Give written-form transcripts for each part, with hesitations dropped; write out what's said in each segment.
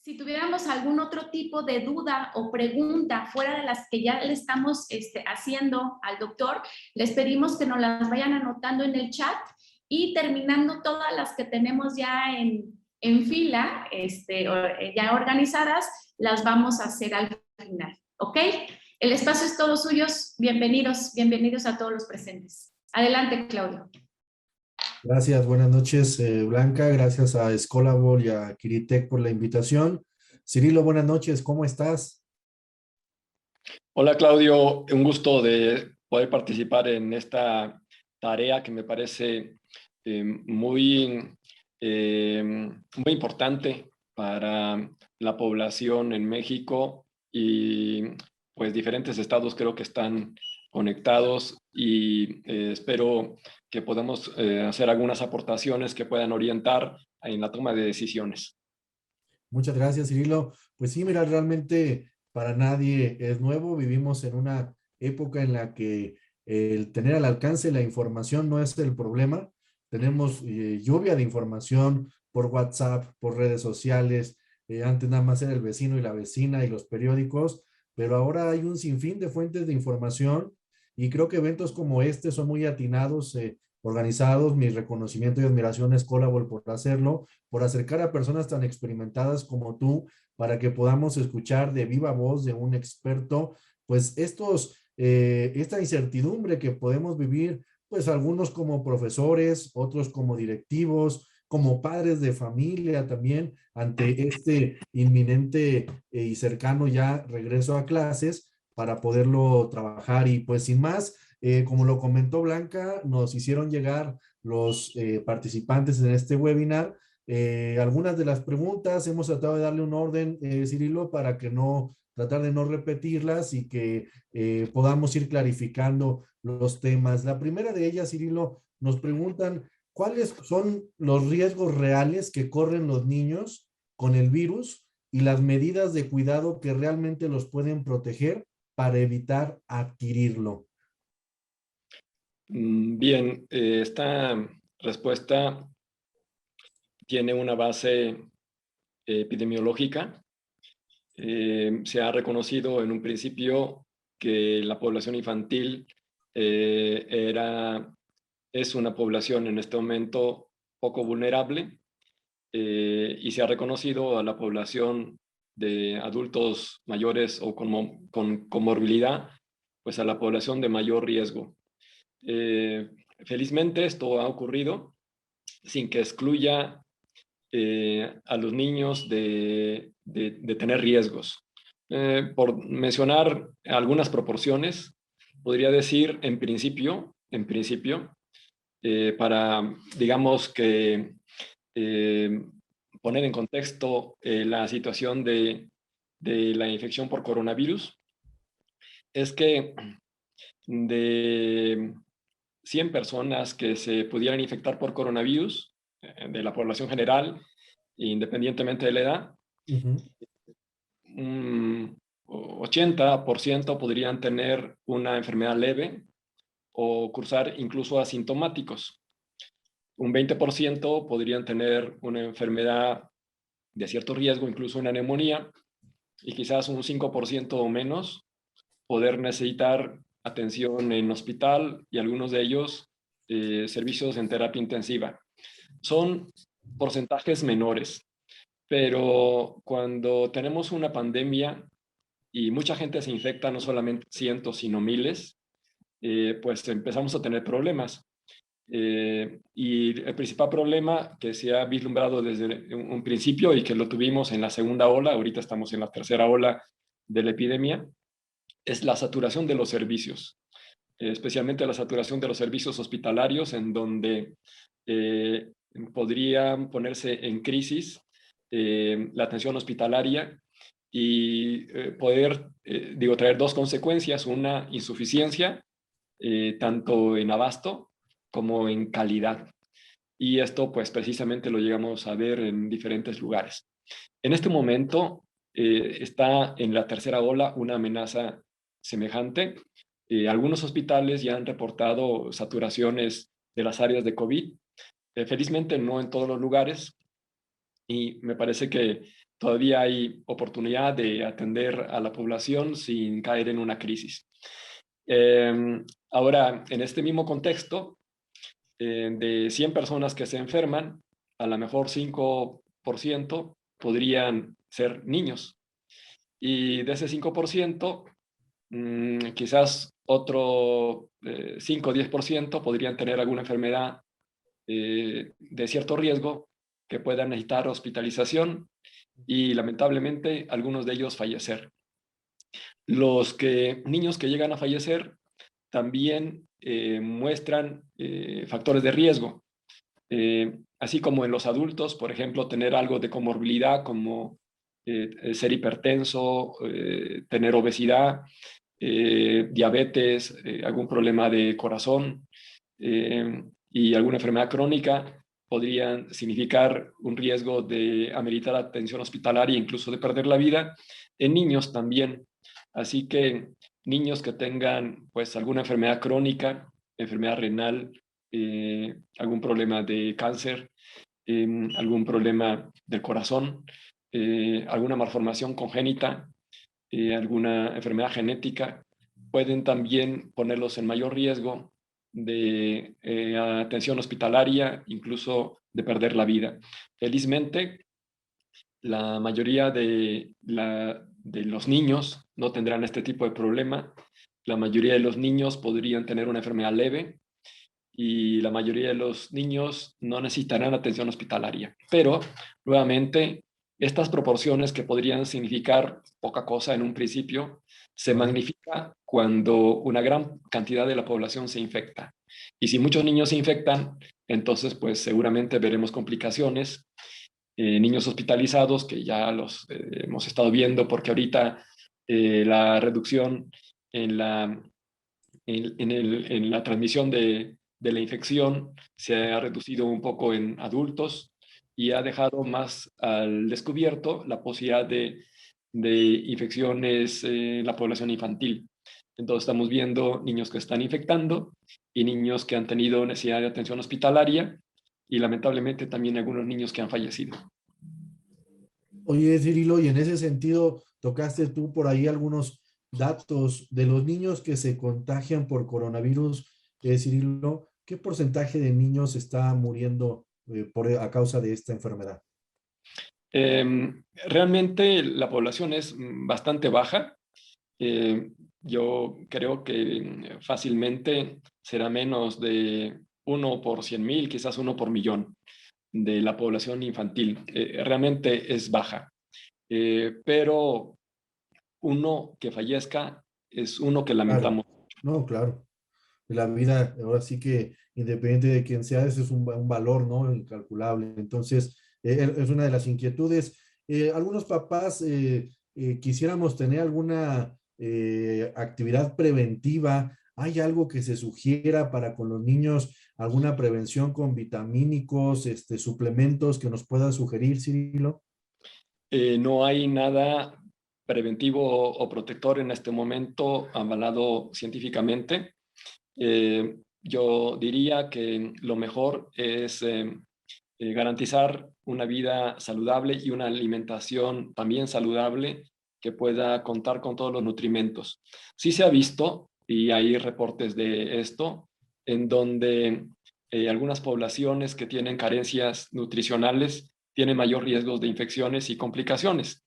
Si tuviéramos algún otro tipo de duda o pregunta fuera de las que ya le estamos haciendo al doctor, les pedimos que nos las vayan anotando en el chat y terminando todas las que tenemos ya en fila, ya organizadas, las vamos a hacer al final, ¿ok? El espacio es todo suyo. Bienvenidos a todos los presentes. Adelante, Claudio. Gracias, buenas noches, Blanca. Gracias a Escolabol y a Kiritec por la invitación. Cirilo, buenas noches, ¿cómo estás? Hola, Claudio. Un gusto de poder participar en esta tarea que me parece muy importante para la población en México y pues diferentes estados creo que están conectados y espero que podamos hacer algunas aportaciones que puedan orientar en la toma de decisiones. Muchas gracias, Cirilo. Pues sí, mira, realmente para nadie es nuevo. Vivimos en una época en la que el tener al alcance la información no es el problema. Tenemos lluvia de información por WhatsApp, por redes sociales. Antes nada más era el vecino y la vecina y los periódicos, pero ahora hay un sinfín de fuentes de información y creo que eventos como este son muy atinados, organizados. Mi reconocimiento y admiración es Colabol por hacerlo, por acercar a personas tan experimentadas como tú, para que podamos escuchar de viva voz de un experto, pues esta incertidumbre que podemos vivir, pues algunos como profesores, otros como directivos, como padres de familia también, ante este inminente y cercano ya regreso a clases para poderlo trabajar. Y pues sin más, como lo comentó Blanca, nos hicieron llegar los participantes en este webinar algunas de las preguntas. Hemos tratado de darle un orden, Cirilo, para que tratar de no repetirlas y que podamos ir clarificando los temas. La primera de ellas, Cirilo, nos preguntan cuáles son los riesgos reales que corren los niños con el virus y las medidas de cuidado que realmente los pueden proteger para evitar adquirirlo. Bien, esta respuesta tiene una base epidemiológica. Se ha reconocido en un principio que la población infantil es una población en este momento poco vulnerable y se ha reconocido a la población de adultos mayores o con comorbilidad, pues a la población de mayor riesgo. Felizmente esto ha ocurrido sin que excluya a los niños de tener riesgos. Por mencionar algunas proporciones, podría decir en principio, para, digamos que, poner en contexto la situación de la infección por coronavirus, es que de 100 personas que se pudieran infectar por coronavirus, de la población general, independientemente de la edad, un 80% podrían tener una enfermedad leve o cursar incluso asintomáticos. Un 20% podrían tener una enfermedad de cierto riesgo, incluso una neumonía, y quizás un 5% o menos poder necesitar atención en hospital y algunos de ellos servicios en terapia intensiva. Son porcentajes menores, pero cuando tenemos una pandemia y mucha gente se infecta, no solamente cientos, sino miles, pues empezamos a tener problemas. Y el principal problema que se ha vislumbrado desde un principio y que lo tuvimos en la segunda ola, ahorita estamos en la tercera ola de la epidemia, es la saturación de los servicios, especialmente la saturación de los servicios hospitalarios, en donde podría ponerse en crisis la atención hospitalaria y poder, traer dos consecuencias: una insuficiencia, tanto en abasto como en calidad. Y esto, pues, precisamente lo llegamos a ver en diferentes lugares. En este momento está en la tercera ola una amenaza semejante. Algunos hospitales ya han reportado saturaciones de las áreas de COVID. Felizmente no en todos los lugares, y me parece que todavía hay oportunidad de atender a la población sin caer en una crisis. Ahora, en este mismo contexto, de 100 personas que se enferman, a lo mejor 5% podrían ser niños. Y de ese 5%, quizás otro 5 o 10% podrían tener alguna enfermedad de cierto riesgo que puedan necesitar hospitalización y lamentablemente algunos de ellos fallecer. Niños que llegan a fallecer también muestran factores de riesgo, así como en los adultos, por ejemplo, tener algo de comorbilidad como ser hipertenso, tener obesidad, diabetes, algún problema de corazón y alguna enfermedad crónica podrían significar un riesgo de ameritar atención hospitalaria, incluso de perder la vida, en niños también. Así que niños que tengan pues alguna enfermedad crónica, enfermedad renal, algún problema de cáncer, algún problema del corazón, alguna malformación congénita, alguna enfermedad genética, pueden también ponerlos en mayor riesgo de atención hospitalaria, incluso de perder la vida. Felizmente, la mayoría de los niños no tendrán este tipo de problema. La mayoría de los niños podrían tener una enfermedad leve y la mayoría de los niños no necesitarán atención hospitalaria. Pero, nuevamente, estas proporciones que podrían significar poca cosa en un principio, se magnifica cuando una gran cantidad de la población se infecta. Y si muchos niños se infectan, entonces pues seguramente veremos complicaciones, niños hospitalizados que ya los hemos estado viendo porque ahorita la reducción en la transmisión de la infección se ha reducido un poco en adultos y ha dejado más al descubierto la posibilidad de infecciones en la población infantil. Entonces estamos viendo niños que están infectando y niños que han tenido necesidad de atención hospitalaria y lamentablemente también algunos niños que han fallecido. Oye, Cirilo, y en ese sentido, tocaste tú por ahí algunos datos de los niños que se contagian por coronavirus, Cirilo, ¿qué porcentaje de niños está muriendo a causa de esta enfermedad? Realmente la población es bastante baja. Yo creo que fácilmente será menos de 1 por 100,000, quizás 1 por millón de la población infantil. Realmente es baja. Pero uno que fallezca es uno que Claro, lamentamos. no, claro. La vida, ahora sí que independiente de quién sea, ese es un valor, ¿no? Incalculable. Entonces, es una de las inquietudes. Algunos papás quisiéramos tener alguna actividad preventiva. ¿Hay algo que se sugiera para con los niños? ¿Alguna prevención con vitamínicos, suplementos que nos pueda sugerir, Cirilo? No hay nada preventivo o protector en este momento avalado científicamente. Yo diría que lo mejor es garantizar una vida saludable y una alimentación también saludable que pueda contar con todos los nutrimentos. Sí se ha visto, y hay reportes de esto, en donde algunas poblaciones que tienen carencias nutricionales tienen mayor riesgo de infecciones y complicaciones.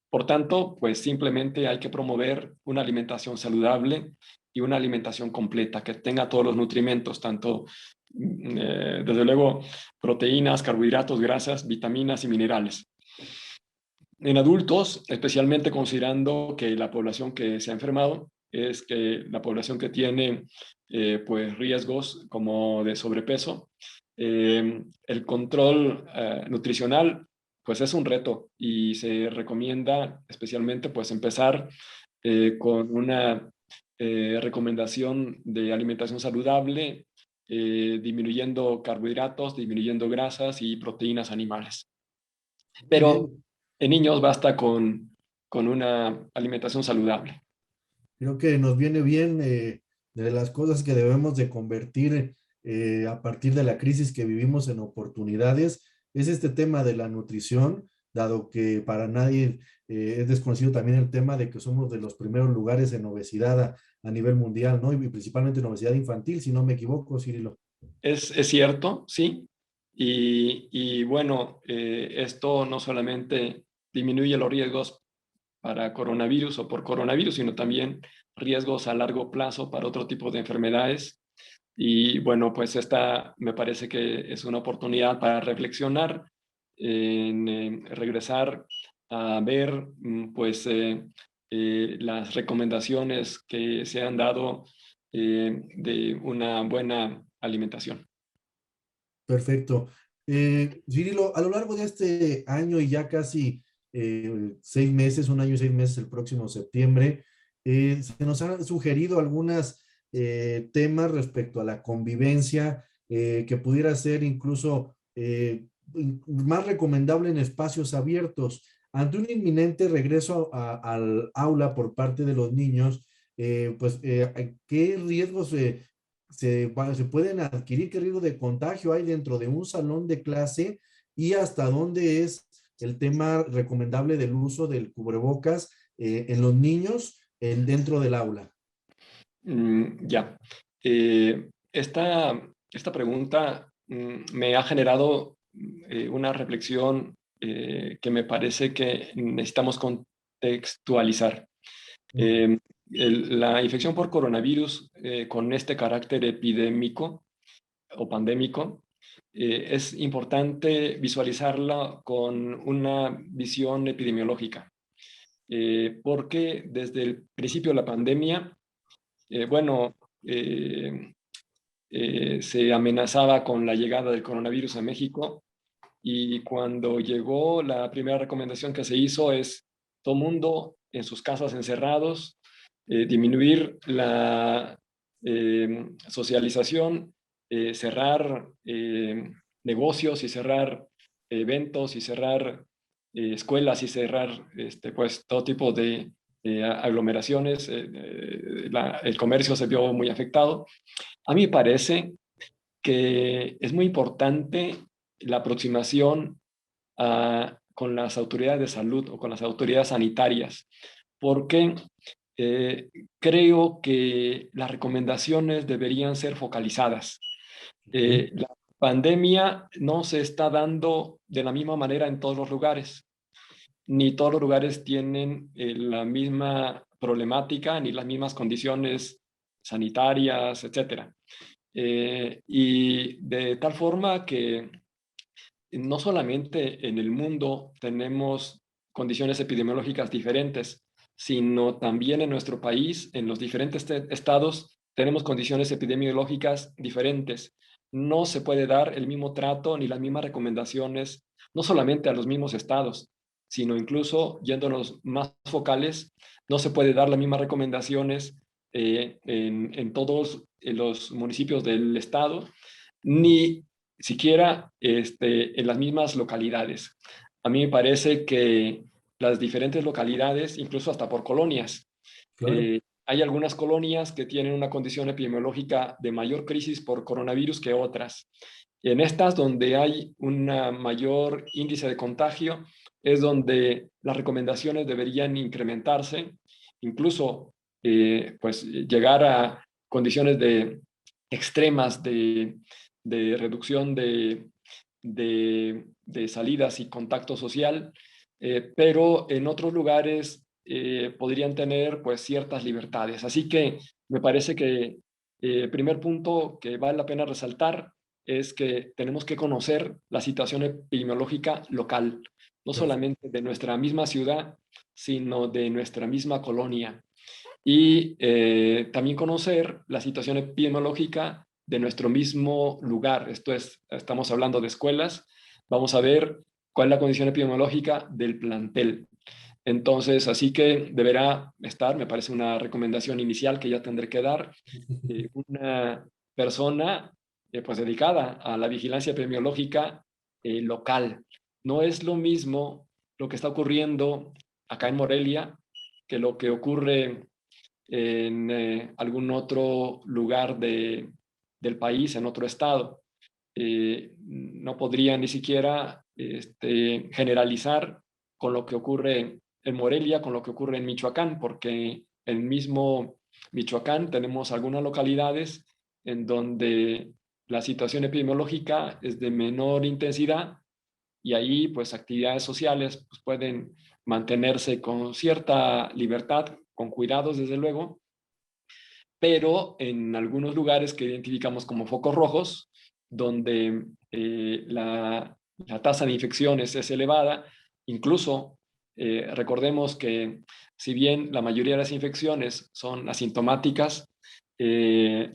Por tanto, pues simplemente hay que promover una alimentación saludable y una alimentación completa que tenga todos los nutrimentos, tanto desde luego proteínas, carbohidratos, grasas, vitaminas y minerales. En adultos, especialmente considerando que la población que se ha enfermado es que la población que tiene pues riesgos como de sobrepeso, el control nutricional pues es un reto y se recomienda especialmente pues empezar con una recomendación de alimentación saludable, disminuyendo carbohidratos, disminuyendo grasas y proteínas animales. Muy Pero bien. en niños basta con una alimentación saludable. Creo que nos viene bien de las cosas que debemos de convertir a partir de la crisis que vivimos en oportunidades, es este tema de la nutrición, dado que para nadie es desconocido también el tema de que somos de los primeros lugares en obesidad a nivel mundial, ¿no? Y principalmente en obesidad infantil, si no me equivoco, Cirilo. Es cierto, sí. Y bueno, esto no solamente disminuye los riesgos para coronavirus o por coronavirus, sino también riesgos a largo plazo para otro tipo de enfermedades. Y bueno, pues esta me parece que es una oportunidad para reflexionar, en regresar a ver pues las recomendaciones que se han dado de una buena alimentación. Perfecto. Cirilo, a lo largo de este año y ya casi 6 meses, un año y 6 meses, el próximo septiembre, se nos han sugerido algunos temas respecto a la convivencia que pudiera ser incluso más recomendable en espacios abiertos. Ante un inminente regreso al aula por parte de los niños, ¿qué riesgos se pueden adquirir? ¿Qué riesgo de contagio hay dentro de un salón de clase? ¿Y hasta dónde es el tema recomendable del uso del cubrebocas en los niños dentro del aula? Ya. Esta pregunta me ha generado una reflexión que me parece que necesitamos contextualizar. La infección por coronavirus con este carácter epidémico o pandémico es importante visualizarla con una visión epidemiológica, porque desde el principio de la pandemia, bueno, se amenazaba con la llegada del coronavirus a México, y cuando llegó, la primera recomendación que se hizo es todo mundo en sus casas encerrados, disminuir la socialización, cerrar negocios y cerrar eventos y cerrar escuelas y cerrar pues todo tipo de aglomeraciones. El comercio se vio muy afectado. A mí me parece que es muy importante la aproximación con las autoridades de salud o con las autoridades sanitarias, porque eh, creo que las recomendaciones deberían ser focalizadas. ¿Sí? La pandemia no se está dando de la misma manera en todos los lugares, ni todos los lugares tienen la misma problemática, ni las mismas condiciones sanitarias, etcétera. Y de tal forma que no solamente en el mundo tenemos condiciones epidemiológicas diferentes, sino también en nuestro país, en los diferentes estados, tenemos condiciones epidemiológicas diferentes. No se puede dar el mismo trato ni las mismas recomendaciones, no solamente a los mismos estados, sino incluso yéndonos más focales, no se puede dar las mismas recomendaciones en todos los municipios del estado, ni siquiera en las mismas localidades. A mí me parece que las diferentes localidades, incluso hasta por colonias, Claro. hay algunas colonias que tienen una condición epidemiológica de mayor crisis por coronavirus que otras. En estas donde hay un mayor índice de contagio es donde las recomendaciones deberían incrementarse, incluso pues llegar a condiciones extremas de reducción de salidas y contacto social, pero en otros lugares podrían tener pues ciertas libertades. Así que me parece que el primer punto que vale la pena resaltar es que tenemos que conocer la situación epidemiológica local, no Perfecto. solamente de nuestra misma ciudad, sino de nuestra misma colonia. Y también conocer la situación epidemiológica de nuestro mismo lugar. Esto es, estamos hablando de escuelas. Vamos a ver cuál es la condición epidemiológica del plantel. Entonces, así que deberá estar, me parece una recomendación inicial que ya tendré que dar, una persona pues dedicada a la vigilancia epidemiológica local. No es lo mismo lo que está ocurriendo acá en Morelia que lo que ocurre en algún otro lugar del país, en otro estado. No podría ni siquiera generalizar con lo que ocurre en Morelia, con lo que ocurre en Michoacán, porque en el mismo Michoacán tenemos algunas localidades en donde la situación epidemiológica es de menor intensidad y ahí pues actividades sociales pues, pueden mantenerse con cierta libertad, con cuidados desde luego, pero en algunos lugares que identificamos como focos rojos, donde la tasa de infecciones es elevada, incluso recordemos que si bien la mayoría de las infecciones son asintomáticas, el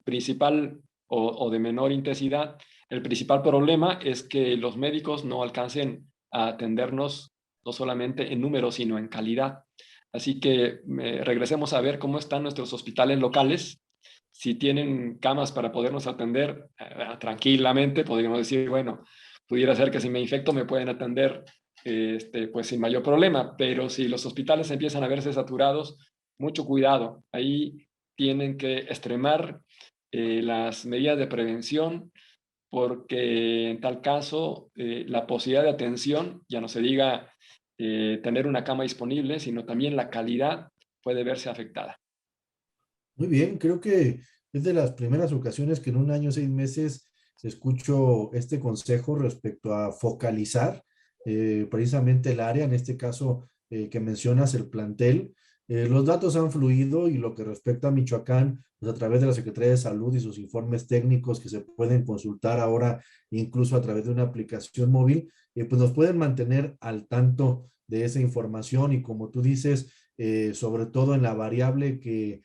principal o de menor intensidad, el principal problema es que los médicos no alcancen a atendernos no solamente en número, sino en calidad. Así que regresemos a ver cómo están nuestros hospitales locales. Si tienen camas para podernos atender tranquilamente, podríamos decir, bueno, pudiera ser que si me infecto me pueden atender pues sin mayor problema, pero si los hospitales empiezan a verse saturados, mucho cuidado. Ahí tienen que extremar las medidas de prevención, porque en tal caso la posibilidad de atención, ya no se diga tener una cama disponible, sino también la calidad puede verse afectada. Muy bien, creo que es de las primeras ocasiones que en un año, 6 meses, escucho este consejo respecto a focalizar precisamente el área, en este caso que mencionas, el plantel. Los datos han fluido y lo que respecta a Michoacán, pues a través de la Secretaría de Salud y sus informes técnicos que se pueden consultar ahora, incluso a través de una aplicación móvil, pues nos pueden mantener al tanto de esa información y como tú dices, sobre todo en la variable que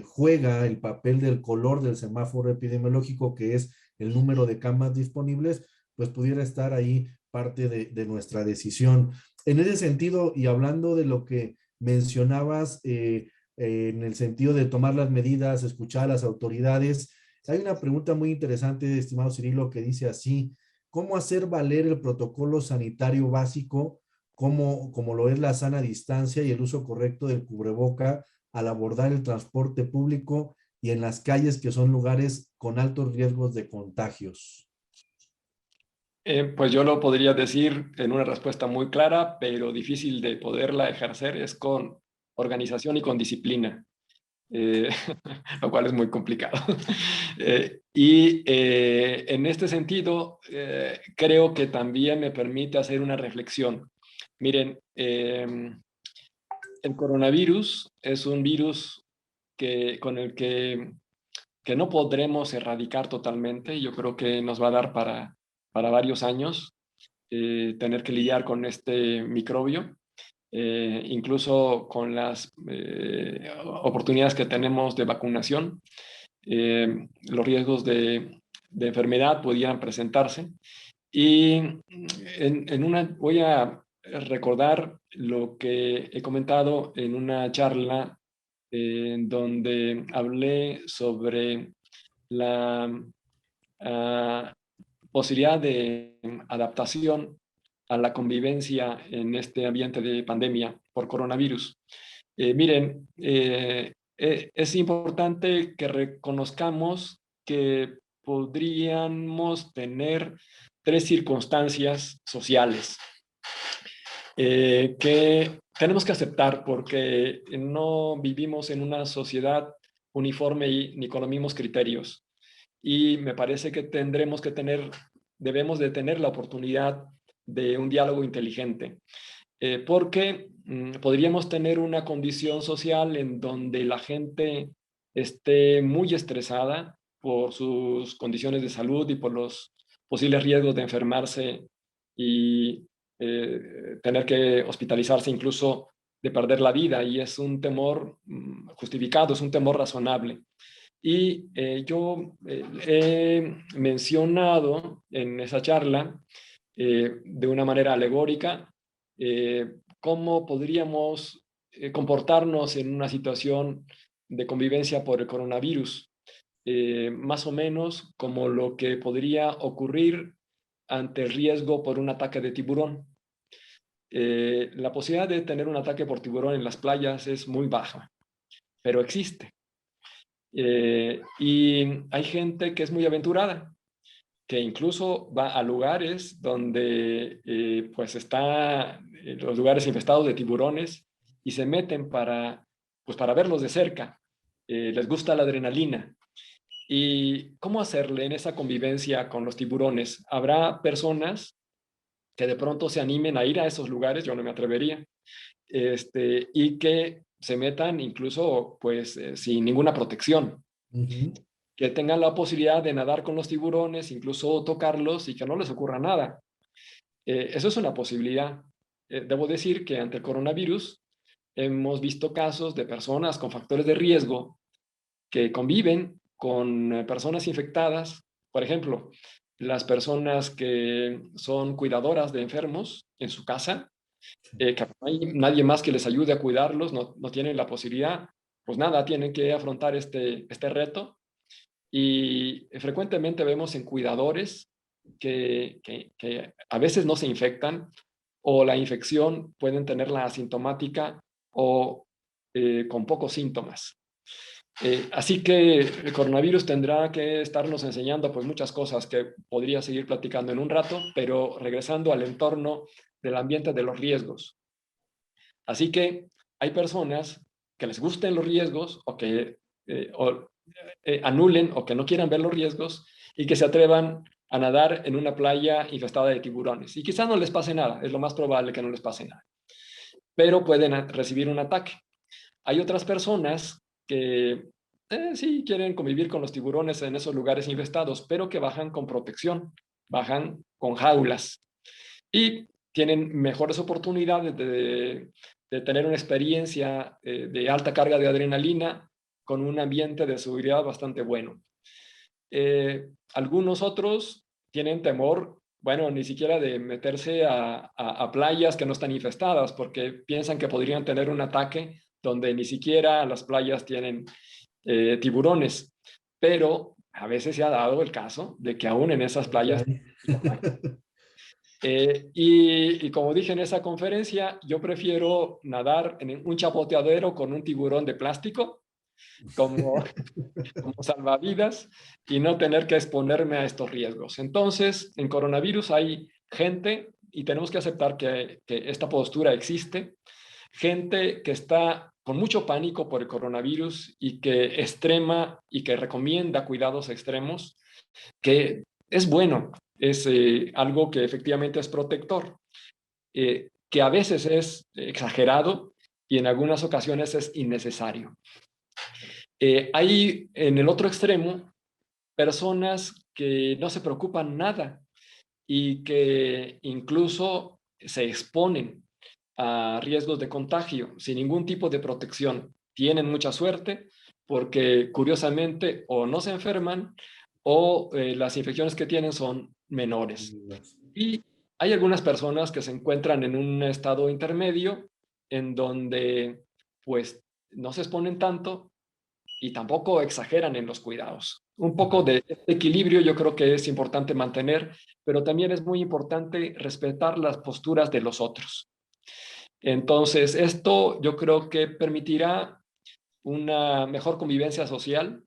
juega el papel del color del semáforo epidemiológico, que es el número de camas disponibles, pues pudiera estar ahí parte de nuestra decisión. En ese sentido, y hablando de lo que mencionabas, en el sentido de tomar las medidas, escuchar a las autoridades, hay una pregunta muy interesante, estimado Cirilo, que dice así: ¿cómo hacer valer el protocolo sanitario básico, como lo es la sana distancia y el uso correcto del cubreboca al abordar el transporte público y en las calles que son lugares con altos riesgos de contagios? Pues yo lo podría decir en una respuesta muy clara, pero difícil de poderla ejercer, es con organización y con disciplina, eh, lo cual es muy complicado. En este sentido, creo que también me permite hacer una reflexión. Miren, el coronavirus es un virus con el que no podremos erradicar totalmente. Yo creo que nos va a dar para varios años tener que lidiar con este microbio, incluso con las oportunidades que tenemos de vacunación. Los riesgos de enfermedad pudieran presentarse. Y voy a recordar lo que he comentado en una charla en donde hablé sobre la uh, posibilidad de adaptación a la convivencia en este ambiente de pandemia por coronavirus. Miren, es importante que reconozcamos que podríamos tener 3 circunstancias sociales que tenemos que aceptar porque no vivimos en una sociedad uniforme ni con los mismos criterios. Y me parece que debemos de tener la oportunidad de un diálogo inteligente, porque podríamos tener una condición social en donde la gente esté muy estresada por sus condiciones de salud y por los posibles riesgos de enfermarse y tener que hospitalizarse, incluso de perder la vida, y es un temor justificado, es un temor razonable. Y yo he mencionado en esa charla, de una manera alegórica, cómo podríamos comportarnos en una situación de convivencia por el coronavirus, más o menos como lo que podría ocurrir ante el riesgo por un ataque de tiburón. La posibilidad de tener un ataque por tiburón en las playas es muy baja, pero existe. Y hay gente que es muy aventurada, que incluso va a lugares donde pues está los lugares infestados de tiburones y se meten pues para verlos de cerca. Les gusta la adrenalina. ¿Y cómo hacerle en esa convivencia con los tiburones? Habrá personas que de pronto se animen a ir a esos lugares, yo no me atrevería, y que se metan incluso pues sin ninguna protección, Ujú. que tengan la posibilidad de nadar con los tiburones, incluso tocarlos y que no les ocurra nada. Eso es una posibilidad. Debo decir que ante el coronavirus hemos visto casos de personas con factores de riesgo que conviven con personas infectadas. Por ejemplo, las personas que son cuidadoras de enfermos en su casa, que no hay nadie más que les ayude a cuidarlos, no tienen la posibilidad, pues nada, tienen que afrontar este reto. Y frecuentemente vemos en cuidadores que a veces no se infectan o la infección pueden tenerla asintomática o con pocos síntomas. Así que el coronavirus tendrá que estarnos enseñando pues muchas cosas que podría seguir platicando en un rato, pero regresando al entorno del ambiente de los riesgos. Así que hay personas que les gusten los riesgos o que anulen o que no quieran ver los riesgos y que se atrevan a nadar en una playa infestada de tiburones. Y quizás no les pase nada, es lo más probable que no les pase nada, pero pueden recibir un ataque. Hay otras personas que sí quieren convivir con los tiburones en esos lugares infestados, pero que bajan con protección, bajan con jaulas y tienen mejores oportunidades de tener una experiencia de alta carga de adrenalina con un ambiente de seguridad bastante bueno. Algunos otros tienen temor, bueno, ni siquiera de meterse a playas que no están infestadas porque piensan que podrían tener un ataque donde ni siquiera las playas tienen tiburones, pero a veces se ha dado el caso de que aún en esas playas y como dije en esa conferencia, yo prefiero nadar en un chapoteadero con un tiburón de plástico como, como salvavidas y no tener que exponerme a estos riesgos. Entonces, en coronavirus hay gente, y tenemos que aceptar que esta postura existe, gente que está con mucho pánico por el coronavirus y que extrema y que recomienda cuidados extremos, que es bueno, es algo que efectivamente es protector, que a veces es exagerado y en algunas ocasiones es innecesario. Hay en el otro extremo personas que no se preocupan nada y que incluso se exponen a riesgos de contagio sin ningún tipo de protección. Tienen mucha suerte porque curiosamente o no se enferman o las infecciones que tienen son menores. Y hay algunas personas que se encuentran en un estado intermedio en donde pues no se exponen tanto y tampoco exageran en los cuidados. Un poco de equilibrio yo creo que es importante mantener, pero también es muy importante respetar las posturas de los otros. Entonces, esto yo creo que permitirá una mejor convivencia social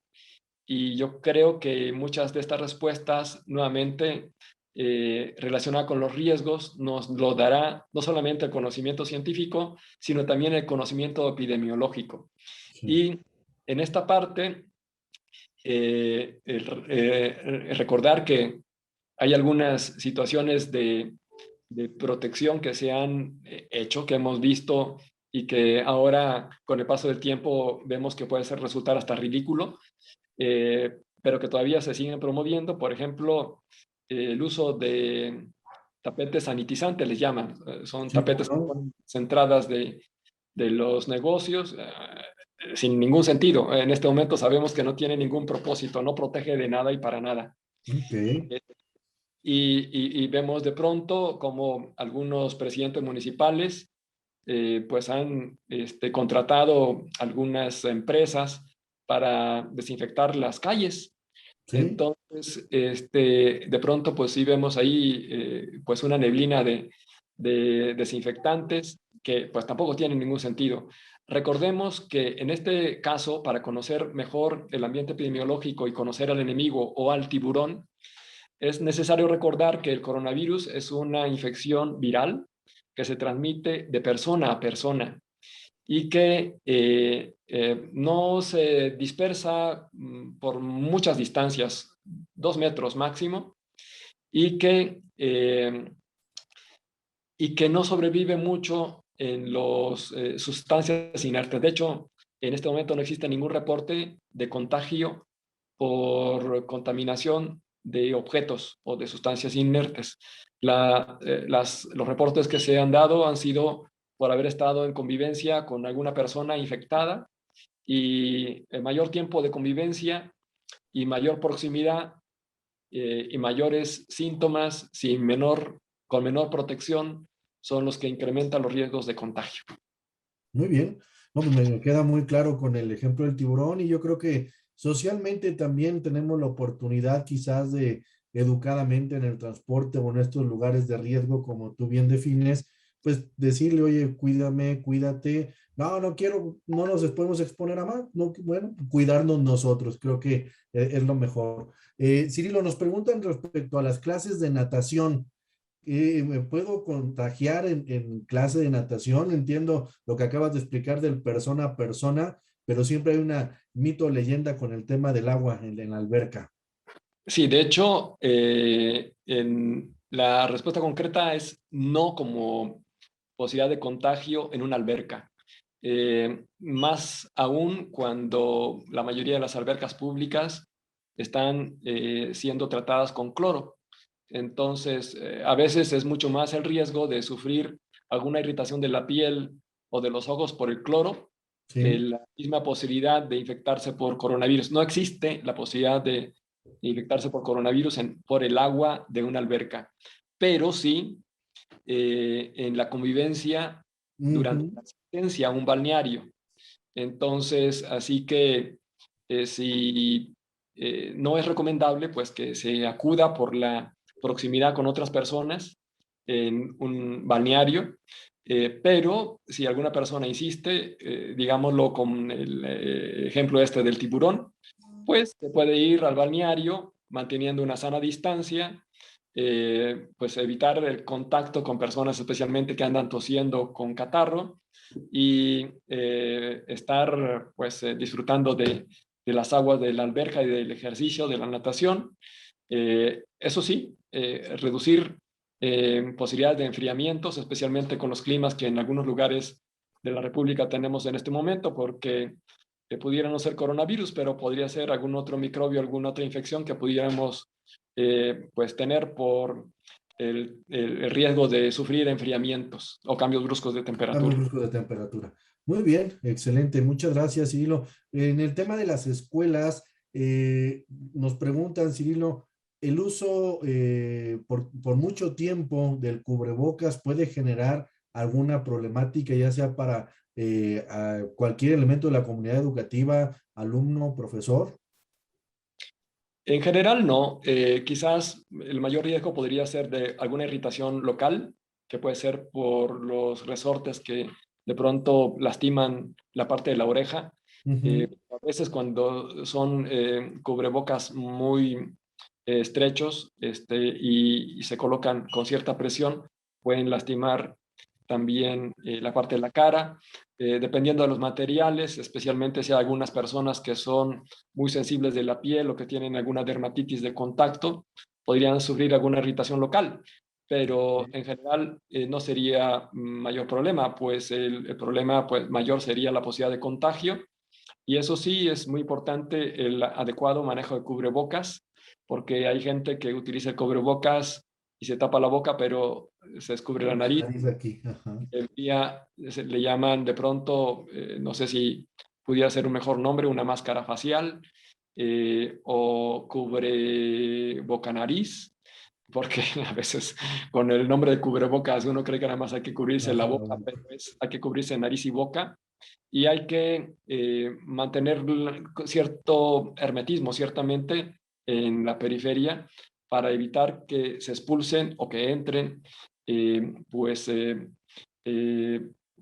y yo creo que muchas de estas respuestas, nuevamente, relacionadas con los riesgos, nos lo dará no solamente el conocimiento científico, sino también el conocimiento epidemiológico. Sí. Y en esta parte, recordar que hay algunas situaciones de protección que se han hecho, que hemos visto y que ahora con el paso del tiempo vemos que puede resultar hasta ridículo, pero que todavía se siguen promoviendo. Por ejemplo, el uso de tapetes sanitizantes, les llaman, son Sí, tapetes ¿cómo no? centradas de los negocios, sin ningún sentido. En este momento sabemos que no tiene ningún propósito, no protege de nada y para nada. Ok. Y vemos de pronto como algunos presidentes municipales pues han contratado algunas empresas para desinfectar las calles. Sí. Entonces, de pronto pues sí vemos ahí pues una neblina de desinfectantes que pues tampoco tienen ningún sentido. Recordemos que en este caso, para conocer mejor el ambiente epidemiológico y conocer al enemigo o al tiburón, Es necesario recordar que el coronavirus es una infección viral que se transmite de persona a persona y que no se dispersa por muchas distancias, 2 metros máximo, y que no sobrevive mucho en las sustancias inertes. De hecho, en este momento no existe ningún reporte de contagio por contaminación de objetos o de sustancias inertes. Los reportes que se han dado han sido por haber estado en convivencia con alguna persona infectada, y el mayor tiempo de convivencia y mayor proximidad y mayores síntomas con menor protección son los que incrementan los riesgos de contagio. Muy bien. No, pues me queda muy claro con el ejemplo del tiburón y yo creo que socialmente también tenemos la oportunidad quizás de educadamente en el transporte o en estos lugares de riesgo, como tú bien defines, pues decirle, oye, cuídame, cuídate. No, no quiero, no nos podemos exponer a más. No, bueno, cuidarnos nosotros, creo que es lo mejor. Cirilo, nos preguntan respecto a las clases de natación. ¿Me puedo contagiar en clase de natación? Entiendo lo que acabas de explicar del persona a persona, pero siempre hay una mito o leyenda con el tema del agua en la alberca. Sí, de hecho, la respuesta concreta es no como posibilidad de contagio en una alberca. Más aún cuando la mayoría de las albercas públicas están siendo tratadas con cloro. Entonces, a veces es mucho más el riesgo de sufrir alguna irritación de la piel o de los ojos por el cloro que Sí. la misma posibilidad de infectarse por coronavirus. No existe la posibilidad de infectarse por coronavirus por el agua de una alberca, pero sí en la convivencia durante Ujú. la asistencia a un balneario. Entonces, así que si no es recomendable, pues que se acuda por la proximidad con otras personas en un balneario, pero si alguna persona insiste, digámoslo con el ejemplo este del tiburón, pues se puede ir al balneario manteniendo una sana distancia, pues evitar el contacto con personas especialmente que andan tosiendo con catarro, y estar pues disfrutando de las aguas de la alberca y del ejercicio de la natación. Eso sí, reducir posibilidades de enfriamientos, especialmente con los climas que en algunos lugares de la República tenemos en este momento, porque pudiera no ser coronavirus, pero podría ser algún otro microbio, alguna otra infección que pudiéramos pues tener por el riesgo de sufrir enfriamientos o cambios bruscos de Cambio temperatura. brusco de temperatura. Muy bien, excelente. Muchas gracias, Cirilo. En el tema de las escuelas, nos preguntan, Cirilo, ¿el uso por mucho tiempo del cubrebocas puede generar alguna problemática, ya sea para a cualquier elemento de la comunidad educativa, alumno, profesor? En general, no. Quizás el mayor riesgo podría ser de alguna irritación local, que puede ser por los resortes que de pronto lastiman la parte de la oreja. Ujú. A veces cuando son cubrebocas muy estrechos y se colocan con cierta presión, pueden lastimar también la parte de la cara, dependiendo de los materiales, especialmente si hay algunas personas que son muy sensibles de la piel o que tienen alguna dermatitis de contacto, podrían sufrir alguna irritación local, pero en general no sería mayor problema, pues el problema pues, mayor sería la posibilidad de contagio, y eso sí es muy importante el adecuado manejo de cubrebocas, porque hay gente que utiliza el cubrebocas y se tapa la boca, pero se descubre la La nariz. nariz aquí. Ajá. El día le llaman de pronto, no sé si pudiera ser un mejor nombre, una máscara facial o cubre boca nariz, porque a veces con el nombre de cubrebocas uno cree que nada más hay que cubrirse la Baja la boca, boca. pero hay que cubrirse nariz y boca, y hay que mantener cierto hermetismo, ciertamente, en la periferia para evitar que se expulsen o que entren pues eh,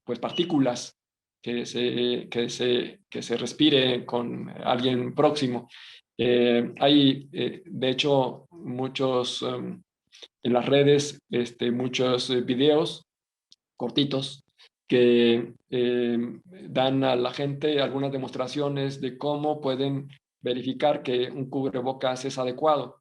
pues partículas que se respire con alguien próximo. Hay, de hecho, muchos en las redes, muchos videos cortitos que dan a la gente algunas demostraciones de cómo pueden verificar que un cubrebocas es adecuado.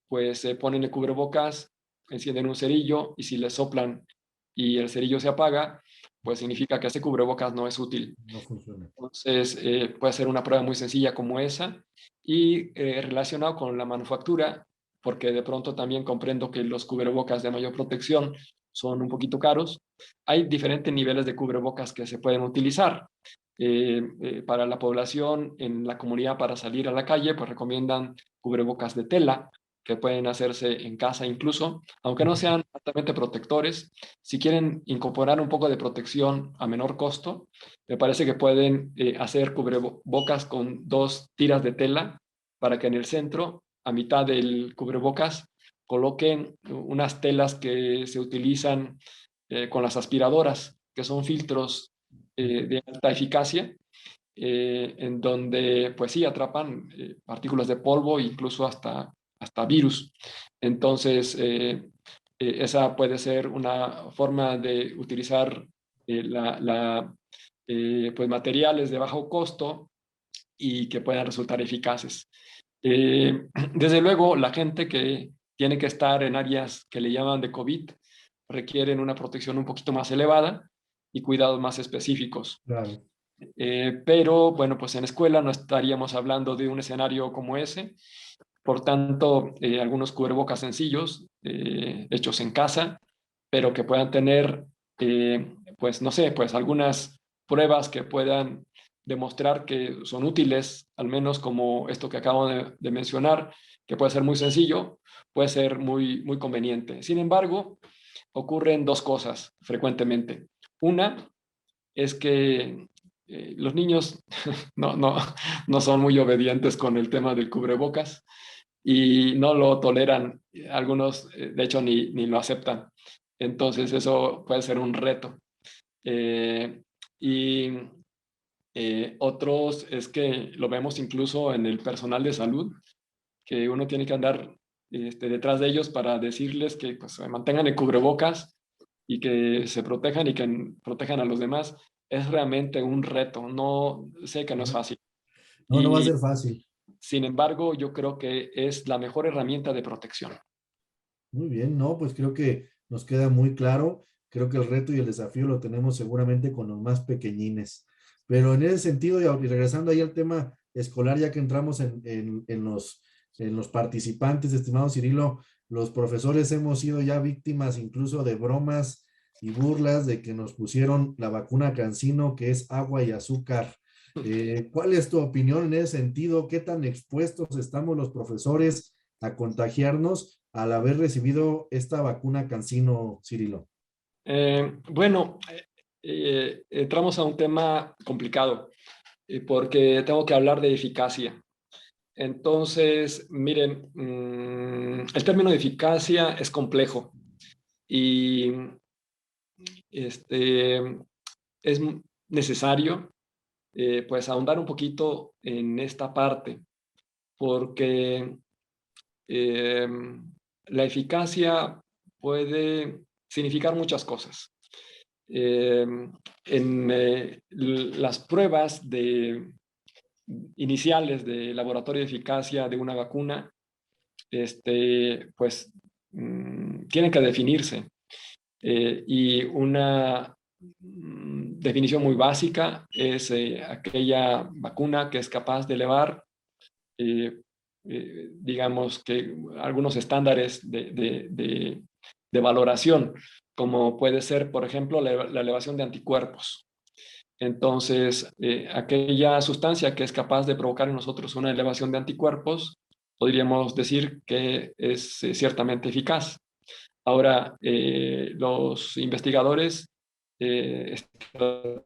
Pues se ponen el cubrebocas, encienden un cerillo y si le soplan y el cerillo se apaga, pues significa que ese cubrebocas no es útil. No funciona. Entonces, puede ser una prueba muy sencilla como esa y relacionado con la manufactura, porque de pronto también comprendo que los cubrebocas de mayor protección son un poquito caros. Hay diferentes niveles de cubrebocas que se pueden utilizar. Para la población en la comunidad para salir a la calle, pues recomiendan cubrebocas de tela que pueden hacerse en casa incluso, aunque no sean altamente protectores. Si quieren incorporar un poco de protección a menor costo, me parece que pueden hacer cubrebocas con 2 tiras de tela para que en el centro, a mitad del cubrebocas, coloquen unas telas que se utilizan con las aspiradoras, que son filtros de alta eficacia, en donde pues sí atrapan partículas de polvo e incluso hasta virus. Entonces, esa puede ser una forma de utilizar pues materiales de bajo costo y que puedan resultar eficaces. Desde luego, la gente que tiene que estar en áreas que le llaman de COVID requieren una protección un poquito más elevada y cuidados más específicos. Claro. Pero bueno, pues en escuela no estaríamos hablando de un escenario como ese. Por tanto, algunos cubrebocas sencillos, hechos en casa, pero que puedan tener, pues no sé, pues algunas pruebas que puedan demostrar que son útiles, al menos como esto que acabo de mencionar, que puede ser muy sencillo, puede ser muy, muy conveniente. Sin embargo, ocurren 2 cosas frecuentemente. Una es que los niños no son muy obedientes con el tema del cubrebocas y no lo toleran. Algunos, de hecho, ni lo aceptan. Entonces, eso puede ser un reto. Y otros es que lo vemos incluso en el personal de salud, que uno tiene que andar detrás de ellos para decirles que pues, se mantengan el cubrebocas y que se protejan y que protejan a los demás. Es realmente un reto. No sé que no es fácil. No, no va a Y ser fácil. sin embargo, yo creo que es la mejor herramienta de protección. Muy bien, no, pues creo que nos queda muy claro. Creo que el reto y el desafío lo tenemos seguramente con los más pequeñines. Pero en ese sentido, y regresando ahí al tema escolar, ya que entramos en los participantes, estimado Cirilo, los profesores hemos sido ya víctimas incluso de bromas y burlas de que nos pusieron la vacuna CanSino, que es agua y azúcar. ¿Cuál es tu opinión en ese sentido? ¿Qué tan expuestos estamos los profesores a contagiarnos al haber recibido esta vacuna CanSino, Cirilo? Bueno, entramos a un tema complicado porque tengo que hablar de eficacia. Entonces, miren, el término de eficacia es complejo y es necesario pues ahondar un poquito en esta parte porque eh, la eficacia puede significar muchas cosas. Eh, en las pruebas iniciales de laboratorio de eficacia de una vacuna, pues tienen que definirse. Y una definición muy básica es aquella vacuna que es capaz de elevar, digamos que algunos estándares de valoración, como puede ser, por ejemplo, la elevación de anticuerpos. Entonces, aquella sustancia que es capaz de provocar en nosotros una elevación de anticuerpos, podríamos decir que es ciertamente eficaz. Ahora, los investigadores estratifican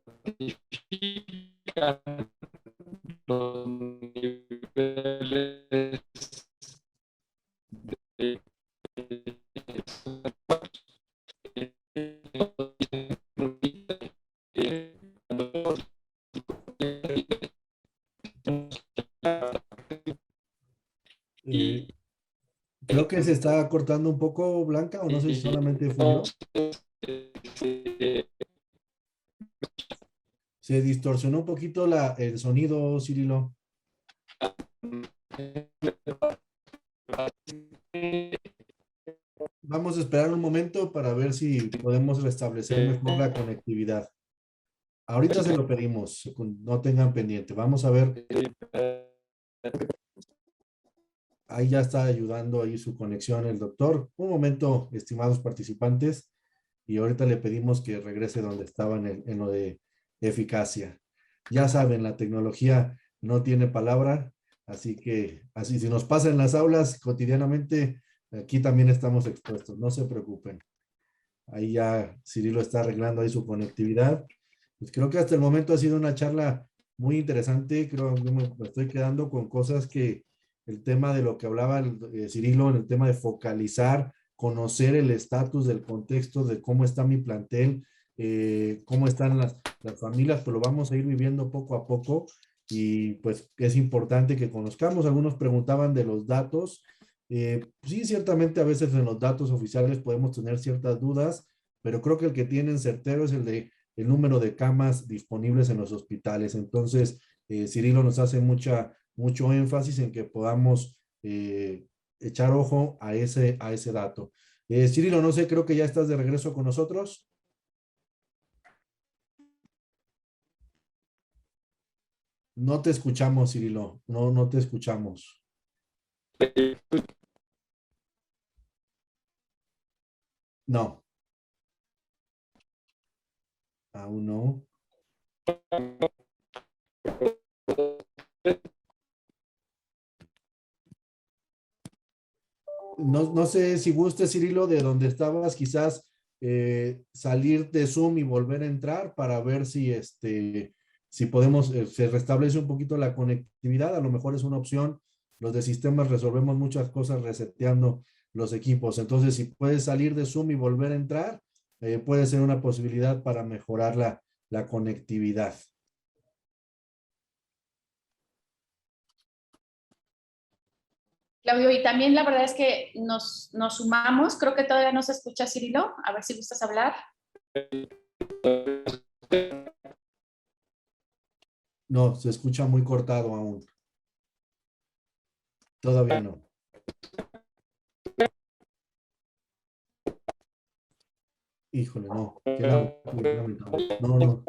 los niveles de Creo que se está cortando un poco, Blanca, o no sé si solamente fui yo. Se distorsionó un poquito el sonido, Cirilo. Vamos a esperar un momento para ver si podemos restablecer mejor la conectividad. Ahorita se lo pedimos, no tengan pendiente. Vamos a ver. Ahí ya está ayudando ahí su conexión el doctor. Un momento, estimados participantes, y ahorita le pedimos que regrese donde estaba en lo de eficacia. Ya saben, la tecnología no tiene palabra, así que así si nos pasa en las aulas cotidianamente, aquí también estamos expuestos, no se preocupen. Ahí ya Cirilo está arreglando ahí su conectividad. Pues creo que hasta el momento ha sido una charla muy interesante. Creo que me estoy quedando con cosas que el tema de lo que hablaba Cirilo, en el tema de focalizar, conocer el estatus del contexto de cómo está mi plantel, cómo están las familias, pues lo vamos a ir viviendo poco a poco y pues es importante que conozcamos. Algunos preguntaban de los datos. Sí, ciertamente a veces en los datos oficiales podemos tener ciertas dudas, pero creo que el que tienen certero es el de el número de camas disponibles en los hospitales. Entonces, Cirilo nos hace mucho énfasis en que podamos echar ojo a ese dato. Cirilo, no sé, creo que ya estás de regreso con nosotros. No te escuchamos, Cirilo. No te escuchamos. No, aún no. No sé si guste, Cirilo, de donde estabas, quizás salir de Zoom y volver a entrar para ver si podemos, se restablece un poquito la conectividad. A lo mejor es una opción. Los de sistemas resolvemos muchas cosas reseteando los equipos. Entonces, si puedes salir de Zoom y volver a entrar, puede ser una posibilidad para mejorar la conectividad. Claudio, y también la verdad es que nos sumamos, creo que todavía no se escucha, Cirilo, a ver si gustas hablar. No, se escucha muy cortado aún. Todavía no. Híjole, no. Qué lamentable. No.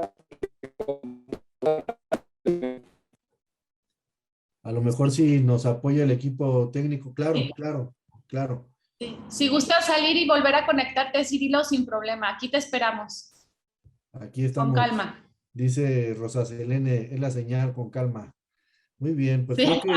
A lo mejor si nos apoya el equipo técnico, claro, Sí. claro. Sí. Si gustas salir y volver a conectarte, Cirilo, sin problema. Aquí te esperamos. Aquí Con estamos, calma. dice Rosa Selene, es la señal con calma. Muy bien, pues Sí. creo que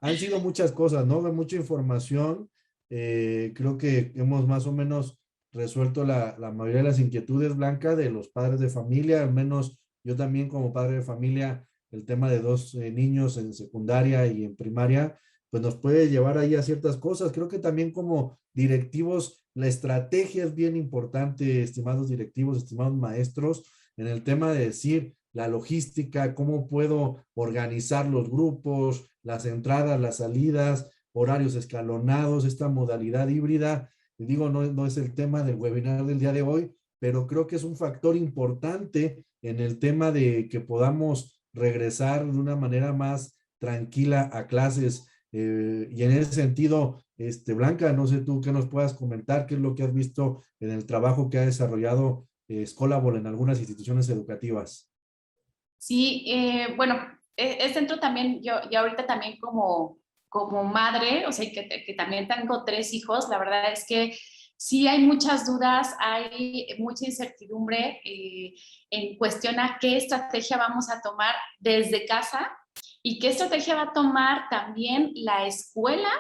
han sido muchas cosas, ¿no? Mucha información. Creo que hemos más o menos resuelto la mayoría de las inquietudes, Blanca, de los padres de familia, al menos yo también como padre de familia, el tema de dos niños en secundaria y en primaria, pues nos puede llevar ahí a ciertas cosas. Creo que también como directivos, la estrategia es bien importante, estimados directivos, estimados maestros, en el tema de decir la logística, cómo puedo organizar los grupos, las entradas, las salidas, horarios escalonados, esta modalidad híbrida. Y digo, no es el tema del webinar del día de hoy, pero creo que es un factor importante en el tema de que podamos regresar de una manera más tranquila a clases. Y en ese sentido, Blanca, no sé tú qué nos puedas comentar, qué es lo que has visto en el trabajo que ha desarrollado Scholabol en algunas instituciones educativas. Sí, bueno, es dentro también, yo ahorita también como madre, o sea, que también tengo 3 hijos, la verdad es que sí hay muchas dudas, hay mucha incertidumbre en cuestión a qué estrategia vamos a tomar desde casa y qué estrategia va a tomar también la escuela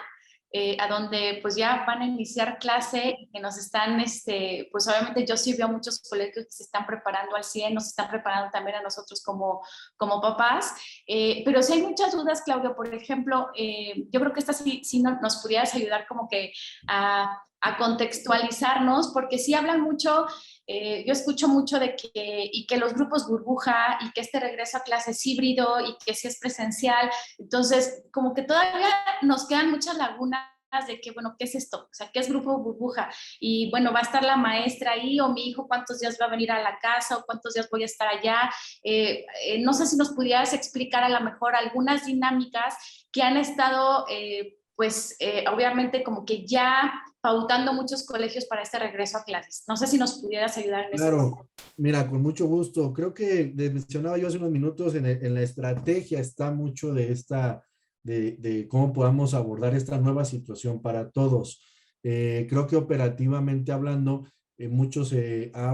a donde pues ya van a iniciar clase y que nos están, pues obviamente yo sí veo muchos colegios que se están preparando al 100, nos están preparando también a nosotros como papás, pero sí hay muchas dudas, Claudio, por ejemplo, yo creo que esta sí nos pudieras ayudar como que a contextualizarnos, porque sí hablan mucho, yo escucho mucho de que los grupos burbuja y que este regreso a clases híbrido y que si es presencial, entonces como que todavía nos quedan muchas lagunas de que, bueno, ¿qué es esto? O sea, ¿qué es grupo burbuja? Y bueno, va a estar la maestra ahí o mi hijo, ¿cuántos días va a venir a la casa o cuántos días voy a estar allá? No sé si nos pudieras explicar a lo mejor algunas dinámicas que han estado, obviamente como que ya pautando muchos colegios para este regreso a clases. No sé si nos pudieras ayudar en ese Claro, punto. mira, con mucho gusto. Creo que mencionaba yo hace unos minutos en la estrategia está mucho de de cómo podamos abordar esta nueva situación para todos. Creo que operativamente hablando, mucho se ha